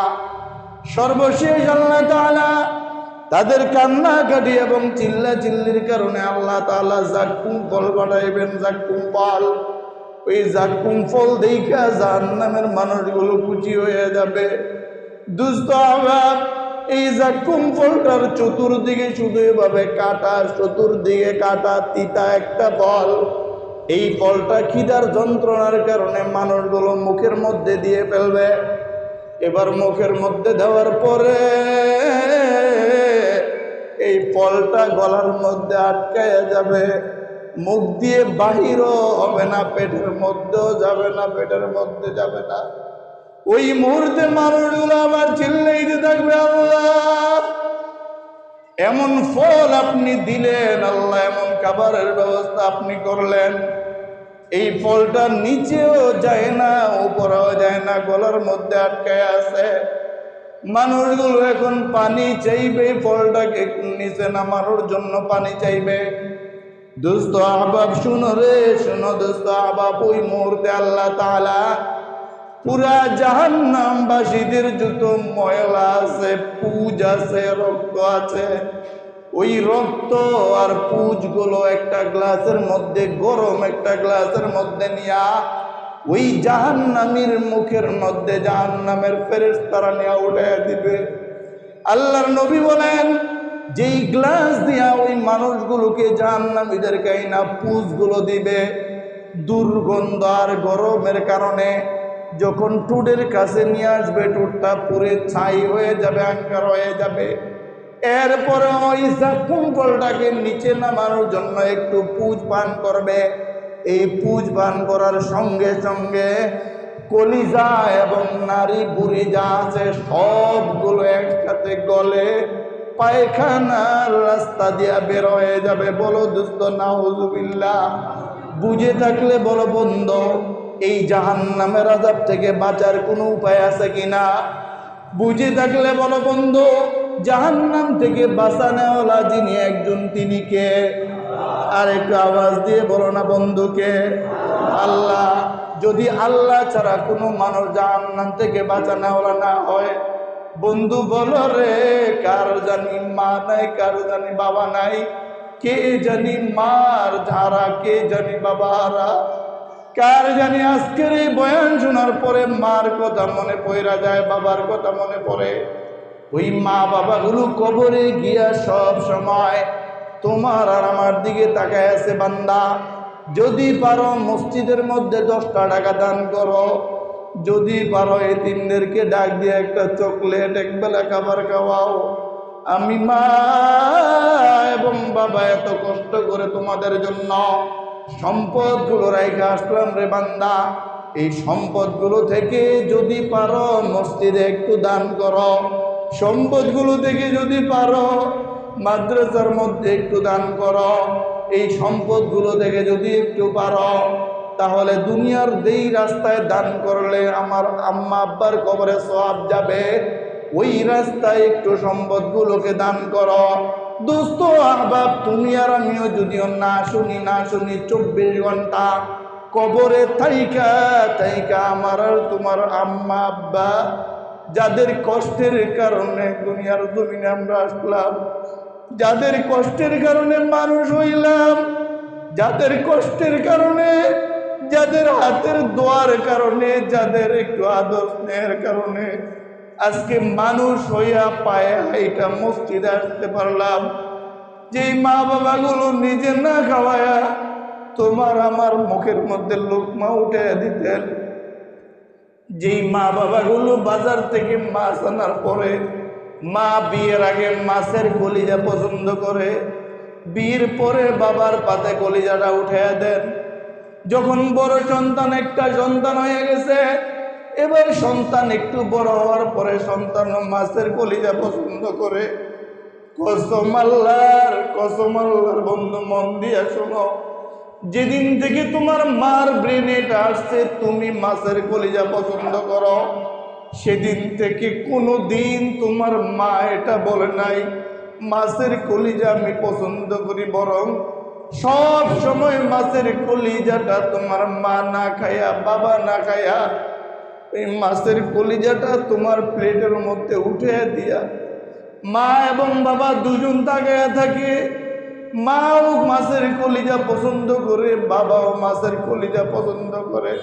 সর্বশেষ আল্লাহ তাআলা তাদের কান্নাকাটি এবং চিল্লাচিল্লির কারণে আল্লাহ তাআলা জাক্কুম ফল পাঠাইবেন, জাক্কুম ফল। ওই জাক্কুম ফল দেখা জাহান্নামের মানুষগুলো খুশি হয়ে যাবে। দুস্থ আহবাব, এই জাক্কুম ফলটার চতুর্দিকে শুধু এভাবে কাটা, চতুর্দিকে কাটা তিতা একটা ফল। এই ফলটা খিদার যন্ত্রণার কারণে মানুষগুলো মুখের মধ্যে দিয়ে ফেলবে। এবার মুখের মধ্যে দেওয়ার পরে এই ফলটা গলার মধ্যে আটকায়া যাবে, মুখ দিয়ে বাহিরও হবে না, পেটের মধ্যেও যাবে না, পেটের মধ্যে যাবে না। ওই মুহূর্তে মানুষগুলো আবার চিল্লাইতে থাকবে, আল্লাহ এমন ফল আপনি দিলেন, আল্লাহ এমন খাবারের ব্যবস্থা আপনি করলেন, এই ফলটা নিচেও যায় না, উপরেও যায় না, গলার মধ্যে আটকায় আছে। মানুষগুলো এখন পানি চাইবে, ফলটাকে নিচে নামানোর জন্য পানি চাইবে। দোস্ত আহবাব শুনো রে, শুনো দোস্ত আহবাব, ওই মুহূর্তে আল্লাহ তাআলা পুরা জাহান্নামবাসীদের যত ময়লা আছে, পুজ আছে, রক্ত আছে, ওই রক্ত আর পুজগুলো একটা গ্লাসের মধ্যে, গরম একটা গ্লাসের মধ্যে নিয়া ওই জাহান্নামীর মুখের মধ্যে জাহান্নামের ফেরেশতারা নিয়ে উঠাইয়া দিবে। আল্লাহর নবী বলেন, যেই গ্লাস দিয়া ওই মানুষগুলোকে জাহান্নামীদেরকে না পুজগুলো দিবে, দুর্গন্ধ আর গরমের কারণে যখন টুডের কাছে নিয়ে আসবে, টুডটা পুরে ছাই হয়ে যাবে, আঙ্কার হয়ে যাবে। এরপরে ওই জাকুম ফলটাকে নিচে নামানোর জন্য একটু পুজ পান করবে। এই পুজ পান করার সঙ্গে সঙ্গে কলিজা এবং নারী বুড়ি যা আছে সবগুলো একসাথে গলে পায়খানার রাস্তা দিয়া বের হয়ে যাবে। বলো দোস্ত নাউজুবিল্লাহ। বুঝে থাকলে বলো বন্ধু, এই জাহান্নামের আযাব থেকে বাঁচার কোনো উপায় আছে কিনা? বুঝে থাকলে বলো বন্ধু, জাহান্নাম থেকে বাঁচানোওয়ালা যিনি একজন, তিনি কে? আর একটু আওয়াজ দিয়ে বলো না বন্ধুকে? আল্লাহ। যদি আল্লাহ ছাড়া কোনো মানুষ জাহান্নাম থেকে বাঁচানোওয়ালা না হয়, বন্ধু বলো রে, কার জানি মা নাই, কার জানি বাবা নাই, কে জানি মার ধারা, কে জানি বাবা হারা, কার জানি আজকের এই বয়ান শোনার পরে মার কথা মনে পড়া যায়, বাবার কথা মনে পড়ে। ওই মা বাবাগুলো কবরে গিয়া সব সময় তোমার আর আমার দিকে তাকায় আছে। বান্দা, যদি পারো মসজিদের মধ্যে 10টা টাকা দান করো, যদি পারো এতিমদেরকে ডাক দিয়ে একটা চকলেট একবেলা খাবার খাওয়াও। আমি মা এবং বাবা এত কষ্ট করে তোমাদের জন্য সম্পদগুলো রাইখা আসলাম রে বান্দা, এই সম্পদগুলো থেকে যদি পারো মসজিদে একটু দান করো, সম্পদগুলো থেকে যদি পারো মাদ্রাসার মধ্যে একটু দান করো, এই সম্পদগুলো থেকে যদি একটু পারো, তাহলে দুনিয়ার যেই রাস্তায় দান করলে আমার আম্মা আব্বার কবরে সওয়াব যাবে, ওই রাস্তায় একটু সম্পদগুলোকে দান করো। দোস্ত আহবাব, তুমি আর আমিও যদিও না শুনি 24 ঘন্টা কবরে থাইকা থাইকা আমার আর তোমার আম্মা আব্বা যাদের কষ্টের কারণে দুনিয়ার জমিনে আমরা আসলাম, যাদের কষ্টের কারণে মানুষ হইলাম, যাদের কষ্টের কারণে, যাদের হাতের দোয়ার কারণে, যাদের একটু আদর স্নেহের কারণে আজকে মানুষ হইয়া পায়ে হাইটা মসজিদে আসতে পারলাম, যেই মা বাবাগুলো নিজে না খাওয়ায়া তোমার আমার মুখের মধ্যে লোকমা উঠে দিতেন, যেই মা বাবাগুলো বাজার থেকে মাছ আনার পরে, মা বিয়ের আগে মাছের কলিজা পছন্দ করে, বিয়ের পরে বাবার পাতে কলিজাটা উঠে দেন। যখন বড় সন্তান, একটা সন্তান হয়ে গেছে, এবার সন্তান একটু বড় হওয়ার পরে সন্তান মাছের কলিজা পছন্দ করে। কসম আল্লাহর বন্ধু, মন দিয়া শোনো, যেদিন থেকে তোমার মার ব্রেনে এটা আসছে তুমি মাছের কলিজা পছন্দ করো, সেদিন থেকে কোনো দিন তোমার মা এটা বলে নাই মাছের কলিজা আমি পছন্দ করি, বরং সব সময় মাছের কলিজাটা তোমার মা না খায়া, বাবা না খায়া, এই মাছের কলিজাটা তোমার প্লেটের মধ্যে উঠে দিয়া মা এবং বাবা দুজন তাকায়া থাকে। মাও মাছের কলিজা পছন্দ করে, বাবাও মাছের কলিজা পছন্দ করে,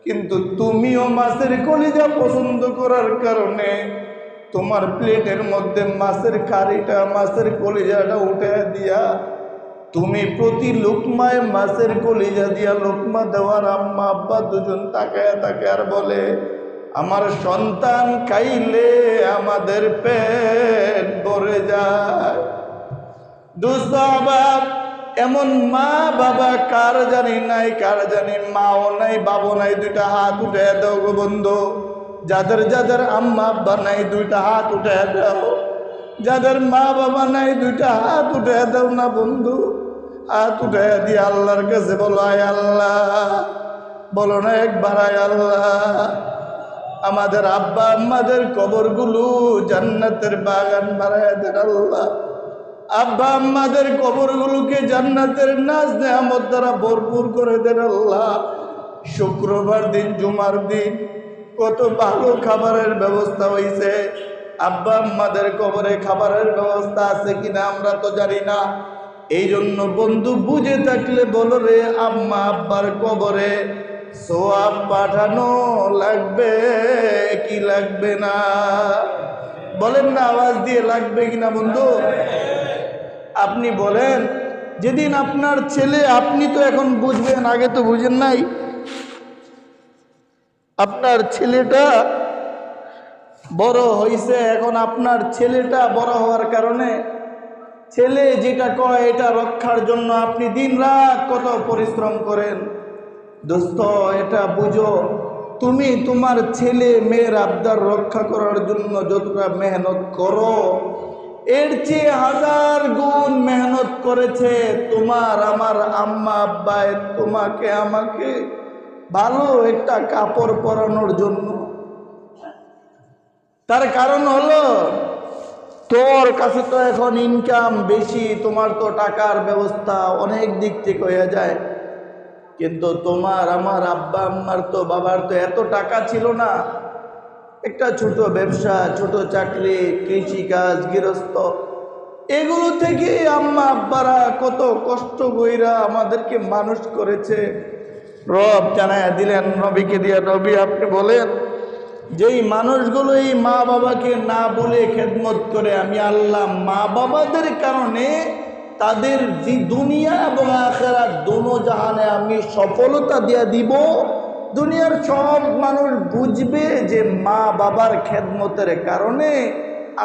কিন্তু তুমিও মাছের কলিজা পছন্দ করার কারণে তোমার প্লেটের মধ্যে মাছের কারিটা, মাছের কলিজাটা উঠে দিয়া তুমি প্রতি লোকমায় মাছের কলিজা দিয়া লোকমা দেওয়ার আম্মা আব্বা দুজন তাকায় তাকে আর বলে, আমার সন্তান খাইলে আমাদের পেট ভরে যায়। দোস্ত আবার এমন মা বাবা কার জানি নাই, কার জানি মাও নাই, বাবু নাই, 2টা হাত উঠে দাও গো বন্ধু। যাদের যাদের আম্মা আব্বা নাই 2টা হাত উঠে দাও, যাদের মা বাবা নাই 2টা হাত উঠে দাও না বন্ধু। হাত উঠাইয়া দিয়ে আল্লাহর কাছে বলো, আয় আল্লাহ, বলো না একবার, আয় আল্লাহ, আমাদের আব্বা আম্মাদের কবরগুলো জান্নাতের বাগান বানায়া দেন আল্লাহ। আব্বা আম্মাদের কবরগুলোকে জান্নাতের নাজ নেয়ামত দ্বারা ভরপুর করে দেন আল্লাহ। শুক্রবার দিন, জুমার দিন কত ভালো খাবারের ব্যবস্থা হয়েছে। আব্বা আম্মাদের কবরে খাবারের ব্যবস্থা আছে কিনা আমরা তো জানি না। এই জন্য বন্ধু বুঝে থাকলে বলো রে, আম্মা আব্বার কবরে সোয়াব পাঠানো লাগবে কি লাগবে না? বলেন না, আওয়াজ দিয়ে লাগবে কিনা বন্ধু? আপনি বলেন, যেদিন আপনার ছেলে, আপনি তো এখন বুঝবেন, আগে তো বুঝেন নাই, আপনার ছেলেটা বড় হয়েছে, এখন আপনার ছেলেটা বড় হওয়ার কারণে ছেলে যেটা কয় এটা রক্ষার জন্য আপনি দিন রাত কত পরিশ্রম করেন। দোস্ত, এটা বুঝো, তুমি তোমার ছেলে মেয়ের আবদার রক্ষা করার জন্য যতটা মেহনত করো, এর চেয়ে 1000 গুণ মেহনত করেছে তোমার আমার আম্মা আব্বায় তোমাকে আমাকে ভালো একটা কাপড় পরানোর জন্য। তার কারণ হলো, তোর কাছে তো এখন ইনকাম বেশি, তোমার তো টাকার ব্যবস্থা অনেক দিক থেকে হয়ে যায়, কিন্তু তোমার আমার আব্বা আম্মার তো, বাবার তো এত টাকা ছিল না। একটা ছোট ব্যবসা, ছোট চাকরি, কৃষিকাজ, গৃহস্থ, এগুলো থেকে আম্মা আব্বারা কত কষ্ট কইরা আমাদেরকে মানুষ করেছে। রব জানায়া দিলেন নবীকে দিয়া, নবী আপনি বলেন, যেই মানুষগুলো এই মা বাবাকে না বলে খেদমত করে, আমি আল্লাহ মা বাবাদের কারণে তাদের যে দুনিয়া এবং আখিরাত দোনো জাহানে আমি সফলতা দিয়া দিব। দুনিয়ার সব মানুষ বুঝবে যে মা বাবার খেদমতের কারণে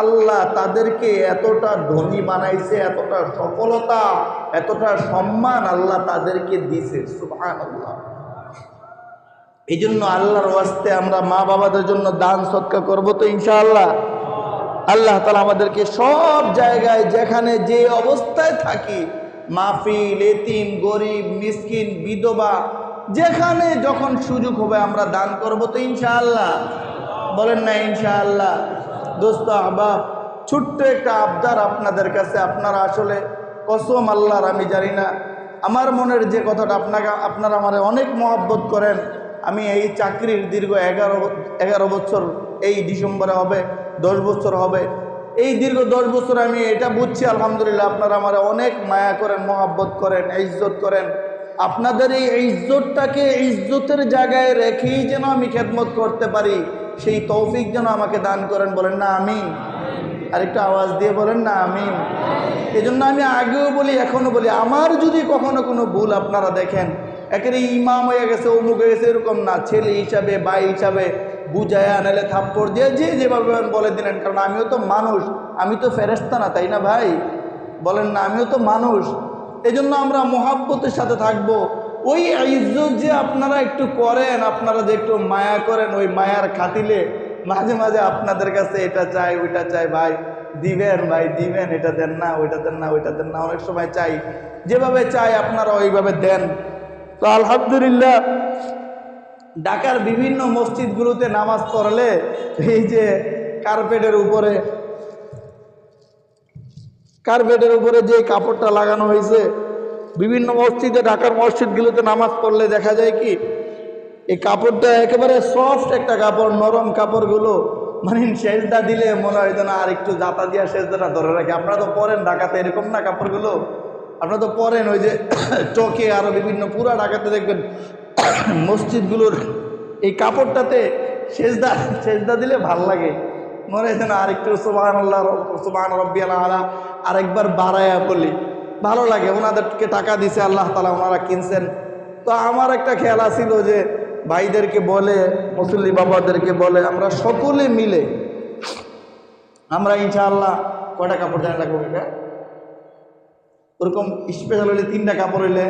আল্লাহ তাদেরকে এতটা ধনী বানাইছে, এতটা সফলতা, এতটা সম্মান আল্লাহ তাদেরকে দিছে। সুবহানাল্লাহ। এই জন্য আল্লাহর ওয়াস্তে আমরা মা বাবাদের জন্য দান সদকা করবো তো ইনশাআল্লাহ। আল্লাহ তাআলা আমাদেরকে সব জায়গায় যেখানে যে অবস্থায় থাকি, মাহফিল, এতিম, গরিব, মিসকিন, বিধবা, যেখানে যখন সুযোগ হবে আমরা দান করবো তো ইনশাআল্লাহ। বলেন না ইনশাআল্লাহ? দোস্ত আহবাব, ছোট্ট একটা আবদার আপনাদের কাছে। আপনারা আসলে কসম আল্লাহর আমি জানি না, আমার মনের যে কথাটা আপনারা আমার অনেক মহব্বত করেন। আমি এই চাকরির দীর্ঘ 11 বছর, এই ডিসেম্বরে হবে 10 বছর হবে। এই দীর্ঘ 10 বছর আমি এটা বুঝছি আলহামদুলিল্লাহ, আপনারা আমার অনেক মায়া করেন, মহব্বত করেন, ইজ্জত করেন। আপনাদের এই ইজ্জতটাকে ইজ্জতের জায়গায় রেখেই যেন আমি খেদমত করতে পারি, সেই তৌফিক যেন আমাকে দান করেন। বলেন না আমিন? আরেকটু আওয়াজ দিয়ে বলেন না আমিন? এই জন্য আমি আগেও বলি, এখনো বলি, আমার যদি কখনো কোনো ভুল আপনারা দেখেন, একেবারে ইমাম হয়ে গেছে, অমুক হয়ে গেছে, এরকম না। ছেলে হিসাবে, ভাই হিসাবে বুঝায়া, নাহলে থাপ্পড় দিয়ে যে যেভাবে বলে দিলেন, কারণ আমিও তো মানুষ, আমি তো ফেরেশতা না, তাই না ভাই? বলেন না, আমিও তো মানুষ। এই জন্য আমরা মোহাব্বতের সাথে থাকবো। ওই ইজ্জত যে আপনারা একটু করেন, আপনারা যে একটু মায়া করেন, ওই মায়ার খাতিলে মাঝে মাঝে আপনাদের কাছে এটা চাই, ওইটা চাই, ভাই দিবেন, ভাই দিবেন, এটা দেন না, ওইটা দেন না, ওইটা দেন না, অনেক সময় চাই, যেভাবে চাই আপনারা ওইভাবে দেন। তো আলহামদুলিল্লাহ, ঢাকার বিভিন্ন মসজিদগুলোতে নামাজ পড়লে এই যে কার্পেটের উপরে যে কাপড়টা লাগানো হয়েছে, বিভিন্ন মসজিদে, ঢাকার মসজিদগুলোতে নামাজ পড়লে দেখা যায় কি, এই কাপড়টা একেবারে সফট একটা কাপড়, নরম কাপড়গুলো, মানে সেজদা দিলে মনে হয় যেন আর একটু জাতা দিয়া সেজদাটা ধরে রাখে। আপনারা তো পরেন ঢাকাতে, এরকম না কাপড়গুলো? আপনারা তো পরেন ওই যে চকে, আরো বিভিন্ন পুরা ঢাকাতে দেখবেন মসজিদগুলোর এই কাপড়টাতে সেজদা দিলে ভাল লাগে, মনে হয় যেন আরেকটু সুবহানাল্লাহ, সুবহান রাব্বিয়াল আলা আরেকবার বাড়ায়া বলি, ভালো লাগে। ওনাদেরকে টাকা দিছে আল্লাহ তাআলা, ওনারা কিনছেন। তো আমার একটা খেয়াল ছিল যে ভাইদেরকে বলে, মুসল্লি বাবাদেরকে বলে, আমরা সকলে মিলে আমরা ইনশাআল্লাহ কয়টা কাপড় জানা লাগবে এটা, ওরকম স্পেশাল হলে 3টা কাপড় হইলে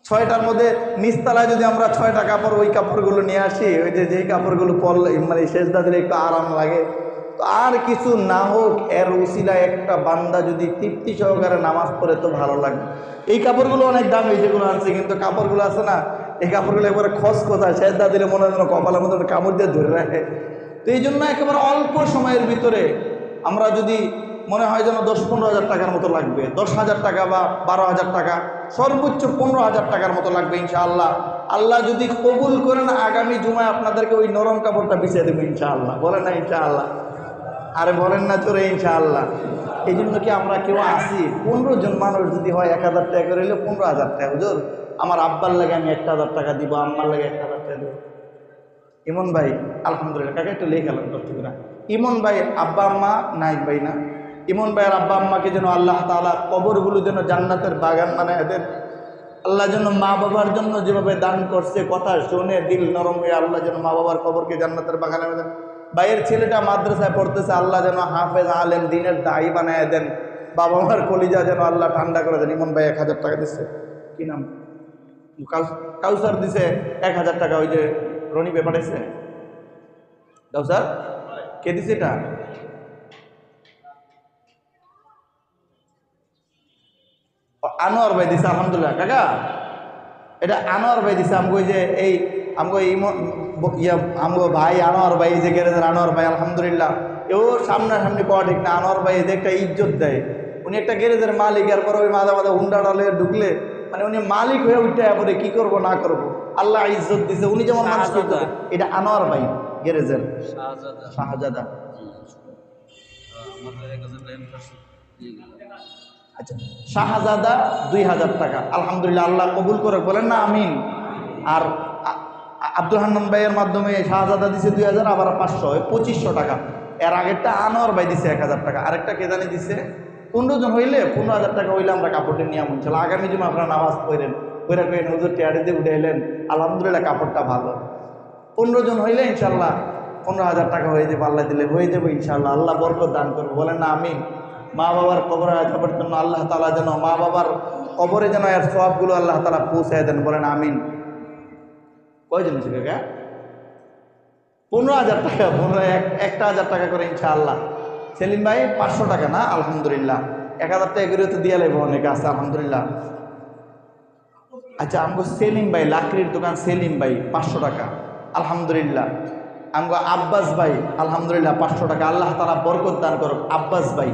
6টার মধ্যে নিচতলায় যদি আমরা 6টা কাপড়, ওই কাপড়গুলো নিয়ে আসি, ওই যে কাপড়গুলো পরলে মানে সেজদা দিলে একটু আরাম লাগে, তো আর কিছু না হোক, এর উসিলায় একটা বান্দা যদি তৃপ্তি সহকারে নামাজ পড়ে তো ভালো লাগবে। এই কাপড়গুলো অনেক দামি যেগুলো আনছে, কিন্তু কাপড়গুলো আছে না, এই কাপড়গুলো একবারে খসখসায়, সেদ্ধা দিলে মনে হয় যেন কপালের মধ্যে কামড় দিয়ে ধরে রাখে। তো এই জন্য একেবারে অল্প সময়ের ভিতরে আমরা যদি মনে হয় যেন 10-15 হাজার টাকার মতো লাগবে, 10,000 টাকা বা 12,000 টাকা, সর্বোচ্চ 15,000 টাকার মতো লাগবে ইনশাআল্লাহ। আল্লাহ যদি কবুল করেন, আগামী জুমায় আপনাদেরকে ওই নরম কাপড়টা বিছিয়ে দেবো ইনশাআল্লাহ। বলেন না ইনশাআল্লাহ? আরে বলেন না চোরে ইনশাআল্লাহ। এই জন্য কি আমরা কেউ আসি 15 জন মানুষ যদি হয় 1,000 টাকা করে হলে 15,000 টাকা। হুজুর আমার আব্বার লাগে আমি 1,000 টাকা দিব, আম্মার লাগে 1,000 টাকা দেবো। ইমন ভাই আলহামদুলিল্লাহ, কাকা একটু লেখা করতে না। ইমন ভাই আব্বা আম্মা নাই ভাই না, ইমন ভাইয়ের আব্বা আম্মাকে যেন আল্লাহ তাআলা কবরগুলো যেন জান্নাতের বাগান মানে এদের আল্লাহ যেন মা বাবার জন্য যেভাবে দান করছে, কথা শুনে দিল নরম হয়ে আল্লাহ যেন মা বাবার কবরকে জান্নাতের বাগানে দেন। ভাইয়ের ছেলেটা মাদ্রাসায় পড়তেছে, আল্লাহ যেন হাফেজ আলেম দিনের দায়ী বানায় দেন। বাবা মার কলিজা যেন আল্লাহ ঠান্ডা করে দেন। ইমন ভাই 1,000 টাকা দিচ্ছে, কি নাম, কাউসার দিছে 1,000 টাকা, ওই যে রনি বে পাঠাইছে। কাউসার কে দিছে? এটা আনোয়ার ভাই দিছে আলহামদুলিল্লাহ। কাকা এটা আনোয়ার ভাই দিছে আমগো, যে এই আমগো আমগো ভাই আনোয়ার ভাই, যে গ্যারেজের আনোয়ার ভাই আলহামদুলিল্লাহ। এও সামনাসামনি পাওয়া ঠিক না, আনোয়ার ভাই এদের একটা ইজ্জত দেয়। উনি একটা গ্যারেজের মালিক, এরপর ওই মাঝে মাঝে হুন্ডা ডালে ঢুকলে মানে উনি মালিক হয়ে উঠে পরে কি করব না করব, আল্লাহ ইজ্জত দিছে। উনি যেমন মানুষ, এটা আনোয়ার ভাই গ্যারেজের শাহজাদা। আচ্ছা, শাহজাদা 2,000 টাকা আলহামদুলিল্লাহ, আল্লাহ কবুল করে, বলেন না আমিন। আর আব্দুল হান্নান ভাইয়ের মাধ্যমে শাহজাদা দিছে 2,000, আবার 500, 2,500 টাকা। এর আগেরটা আনোয়ার ভাই দিছে 1,000 টাকা, আরেকটা কে জানি দিছে। 15 জন হইলে 15,000 টাকা হইলে আমরা কাপড়টা নিয়ে ইনশাআল্লাহ আগামী জুমা আপনারা নামাজ পড়েন, ওইরা কইন হুজুর টিয়ারি দিয়ে উঠে এলেন, আলহামদুলিল্লাহ কাপড়টা ভালো। 15 জন হইলে ইনশাআল্লাহ 15,000 টাকা হয়ে যাবে, আল্লাহ দিলে হয়ে যাবে ইনশাআল্লাহ। আল্লাহ বরকত দান করবে, বলেন না আমিন। মা বাবার কবরে যাবার জন্য আল্লাহ তাআলা যেন মা বাবার কবরে যেন এর সওয়াবগুলো আল্লাহ তাআলা পৌঁছায় দেন, বলেন আমিন। কয়জন হয়েছে কাকা? 15,000 টাকা, 1,000 টাকা করে ইনশাআল্লাহ। সেলিম ভাই 500 টাকা না আলহামদুলিল্লাহ, 1,000 টাকা করে তো দিয়ে লাগবে, অনেকে আছে আলহামদুলিল্লাহ। আচ্ছা, আমগো সেলিম ভাই লাকড়ির দোকান, সেলিম ভাই 500 টাকা আলহামদুলিল্লাহ। আমগো আব্বাস ভাই আলহামদুলিল্লাহ 500 টাকা, আল্লাহ তাআলা বরকত দান করুক। আব্বাস ভাই,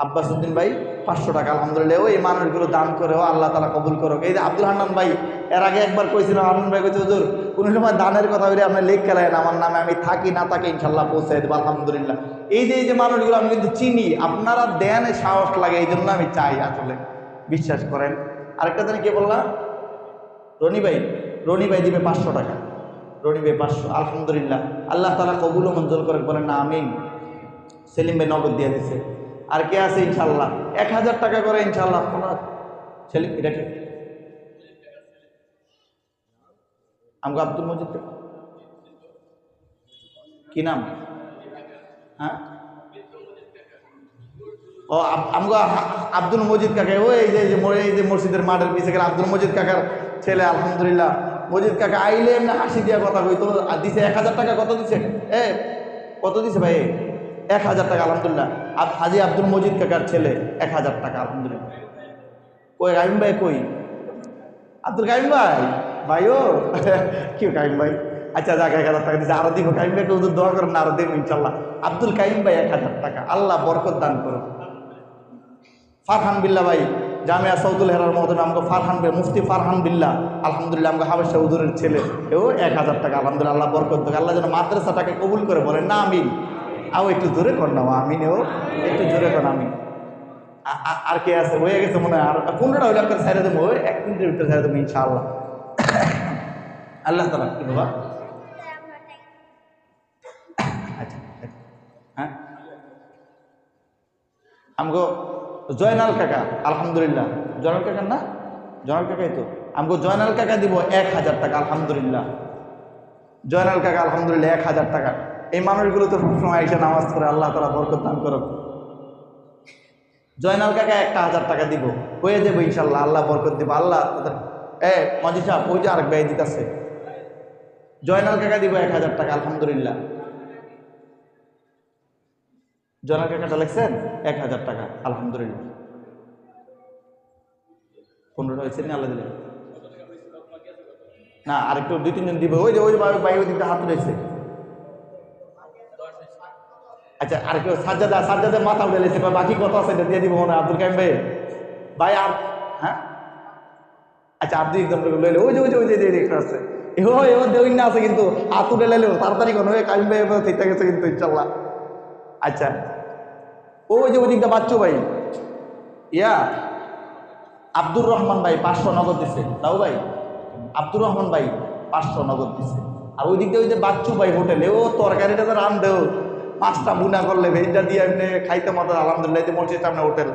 আব্বাস উদ্দিন ভাই 500 টাকা আলহামদুলিল্লাহ। ওই মানুষগুলো দান করেও আল্লাহ তাআলা কবুল করুক। এই যে আব্দুল হান্নান ভাই, এর আগে একবার কইছিলাম, হান্নান ভাই কইছে হুজুর কোনো সময় দানের কথা বলে আপনি লেখ খেলেন আমার নামে, আমি থাকি না থাকি ইনশাল্লাহ পৌঁছে দেবো আলহামদুলিল্লাহ। এই যে মানুষগুলো আমি কিন্তু চিনি, আপনারা দেন সাহস লাগে, এই জন্য আমি চাই আসলে, বিশ্বাস করেন। আরেকটা দিন কে বললাম, রনি ভাই, রনি ভাই দিবে 500 টাকা, রনি ভাই 500 আলহামদুলিল্লাহ, আল্লাহ তাআলা কবুল ও মঞ্জুর করে, বলেন না আমিন। সেলিম ভাই নগদ দিয়ে দিছে। আর কে আছে ইনশাল্লাহ 1,000 টাকা করে ইনশাল্লাহ। সেলিম এটা কি আমগো আব্দুল মজিদ, কি নাম? হ্যাঁ, ও আমগো আব্দুল মজিদ কাকা, ওই যে মসজিদের মাঠের পিছে গেলে আব্দুল মজিদ কাকার ছেলে আলহামদুলিল্লাহ। মজিদ কাকা আইলে এমনি হাসি দিয়া কথা কইতো, দিছে 1,000 টাকা। কত দিছে? কত দিছে ভাই? 1,000 টাকা আলহামদুলিল্লাহ। হাজি আব্দুল মজিদ কাকার ছেলে 1,000 টাকা আলহামদুলিল্লাহ। কই কাইম ভাই? কই আব্দুল কাইম ভাই? ভাইও কি কাইম ভাই? আচ্ছা যাক, 1,000 টাকা দিচ্ছে, আরো দিব। কাইম ভাইকে হুজুর দোয়া করেন, আরো দিব ইনশাল্লাহ। আব্দুল কাইম ভাই 1,000 টাকা, আল্লাহ বরকত দান করুন। ফারহান বিল্লাহ ভাই, জামিয়া সৌদুল হেরার মহতমে আমাকে ফারহান ভাই, মুফতি ফারহান বিল্লাহ আলহামদুলিল্লাহ, আমাকে হাবেশা হুজুরের ছেলে, এও 1,000 টাকা আলহামদুলিল্লাহ, আল্লাহ বরকত দেখ, আল্লাহ যেন মাদ্রাসাটাকে কবুল করে, বলেন না আমিন। একটু জোরে কর না আমিন, একটু জোরে কর আমিন। আর কে আছে? হয়ে গেছে মনে হয়, আর 15টা হইলে আপনার সাইডে দেবো, 1 মিনিটের ভিতরে সাইডে দেবো ইনশাআল্লাহ। আল্লাহ তাআলা কি বাবা? আচ্ছা হ্যাঁ, আমগো জয়নাল কাকা আলহামদুলিল্লাহ, জয়নাল কাকা না, জয়নাল কাকাই তো, আমগো জয়নাল কাকা দিব 1,000 টাকা আলহামদুলিল্লাহ। জয়নাল কাকা আলহামদুলিল্লাহ 1,000 টাকা। এই মানুষগুলো তো সবসময় এসে নামাজ পড়ে, আল্লাহ তাআলা বরকত দান করুক। জয়নাল কাকা 1,000 টাকা দিব, হয়ে যাবে ইনশাল্লাহ, আল্লাহ বরকত দিব। আল্লাহ তাদের মজি সাহেব, ওই যে আরেক ব্যয় দিতেছে, জয়নাল কাকা দিব 1,000 টাকা আলহামদুলিল্লাহ। জনার কাকাটা লিখছেন 1000 টাকা, আলহামদুলিল্লাহ। 15টা হয়েছে না, আল্লাহ দিলেন না, আরেকটু 2-3 জন দিবে। ওই যে ভাই ওই দিকটা হাত তুলেছে। আচ্ছা, আরেকটু সাজ্জাদা মাথা উঠে লেছে, বাকি কত আছে এটা দিয়ে দিব মনে হয় আব্দুল কাইম ভাই। ভাই আর হ্যাঁ, আচ্ছা আপনি একদম লইলে ওই যে একটা আছে, এবার দেউন না আছে কিন্তু হাত উঠে লাইলেও তাড়াতাড়ি কোনো কাইম ভাই ঠিক গেছে কিন্তু ইনশাল্লাহ। আচ্ছা, ওই যে ওই দিকটা বাচ্চু ভাই, ইয়া আব্দুর রহমান ভাই 500 নগদ দিছে। তাও ভাই আব্দুর রহমান ভাই 500 নগদ দিছে। আর ওই দিকটা ওই যে বাচ্চু ভাই হোটেলে, ও তরকারিটা তো রান দেও, 5টা বুনা করলে ভেজটা দিয়ে এমনি খাইতে মতো, আলহামদুলিল্লাহ। মসজিদ সামনে হোটেল,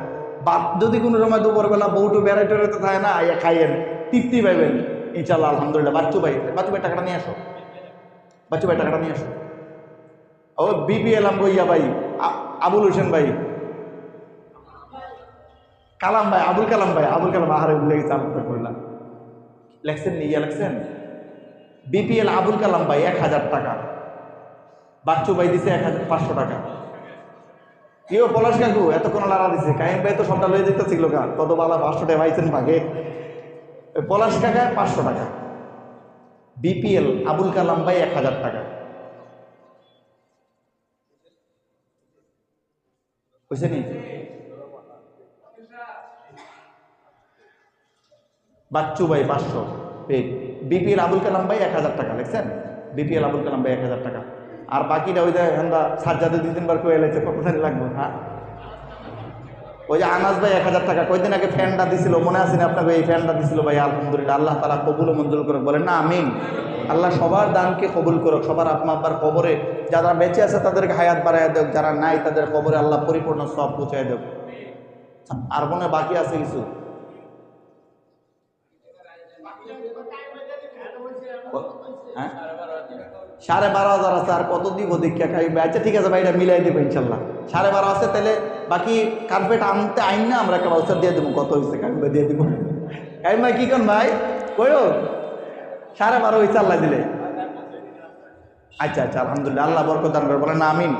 বা যদি কোনো সময় দুপুরবেলা বউটু বেড়াইতে থাকে না, আইয়া খাইয়েন, তৃপ্তি পাইবেন ইনশাল্লাহ, আলহামদুলিল্লাহ। বাচ্চু ভাই টাকাটা নিয়ে আসো, বাচ্চু ভাই টাকাটা নিয়ে আসো। ও বিপিএল আম ইয়া ভাই আবুল হোসেন ভাই, কালাম ভাই, আবুল কালাম আহারে ভুলে গেছে, আলোচনা করলাম। লেখছেন ইয়া লেখছেন বিপিএল আবুল কালাম ভাই 1000 টাকা, বাচ্চু ভাই দিছে 1500 টাকা। কেউ পলাশ কাকু এতক্ষণ লাড়া দিছে, কাহিম ভাই তো সবটা লয়ে যেতেছিল গা, তত বালা 500 টাকা পাইছেন ভাগে। পলাশ কাকা 500 টাকা, বিপিএল আবুল কালাম ভাই 1000 টাকা। বুঝছে নি? বাচ্চু ভাই 500 পেড, বিপিএল আবুল কালাম ভাই 1000 টাকা লিখছেন, বিপিএল আবুল কালাম ভাই 1000 টাকা। আর বাকিটা ওই যে আমরা সাজ্জাদে 2-3 বার কয়ে এলাইছে, কত জানি লাগবে। হ্যাঁ, ওই যে আনাস ভাই 1000 টাকা, কয়েকদিন আগে ফ্যানটা দিছিল, মনে আছে না আপনাকে? এই ফ্যানটা দিছিল ভাই, আলহামদুলিল্লাহ। আল্লাহ তারা কবুল ও মঞ্জুর করুক, বলেন না আমিন। আল্লাহ সবার দানকে কবুল করুক, সবার আত্মা আব্বার কবরে যারা বেঁচে আছে তাদেরকে হায়াত বাড়াইয়া দেখ, যারা নাই তাদের কবরে আল্লাহ পরিপূর্ণ সব পৌঁছাই দেখ। আর মনে বাকি আছে কিছু? হ্যাঁ, 12,500 আছে, আর কত দিব দীক্ষা খাইবে? আচ্ছা ঠিক আছে ভাই, এটা মিলাই দেবো ইনশাল্লাহ। 12,500 আছে, তাহলে বাকি কার্পেট আনতে আইন না, আমরা একটা ব্যবস্থা দিয়ে দেবো। কত হয়েছে কার্পেট দিয়ে দিব। কাইম ভাই কি কন ভাই, কইও 12,500 হয়েছে আল্লাহ দিলে। আচ্ছা আলহামদুলিল্লাহ, আল্লাহ বরকত দান করে, বলেন না আমিন।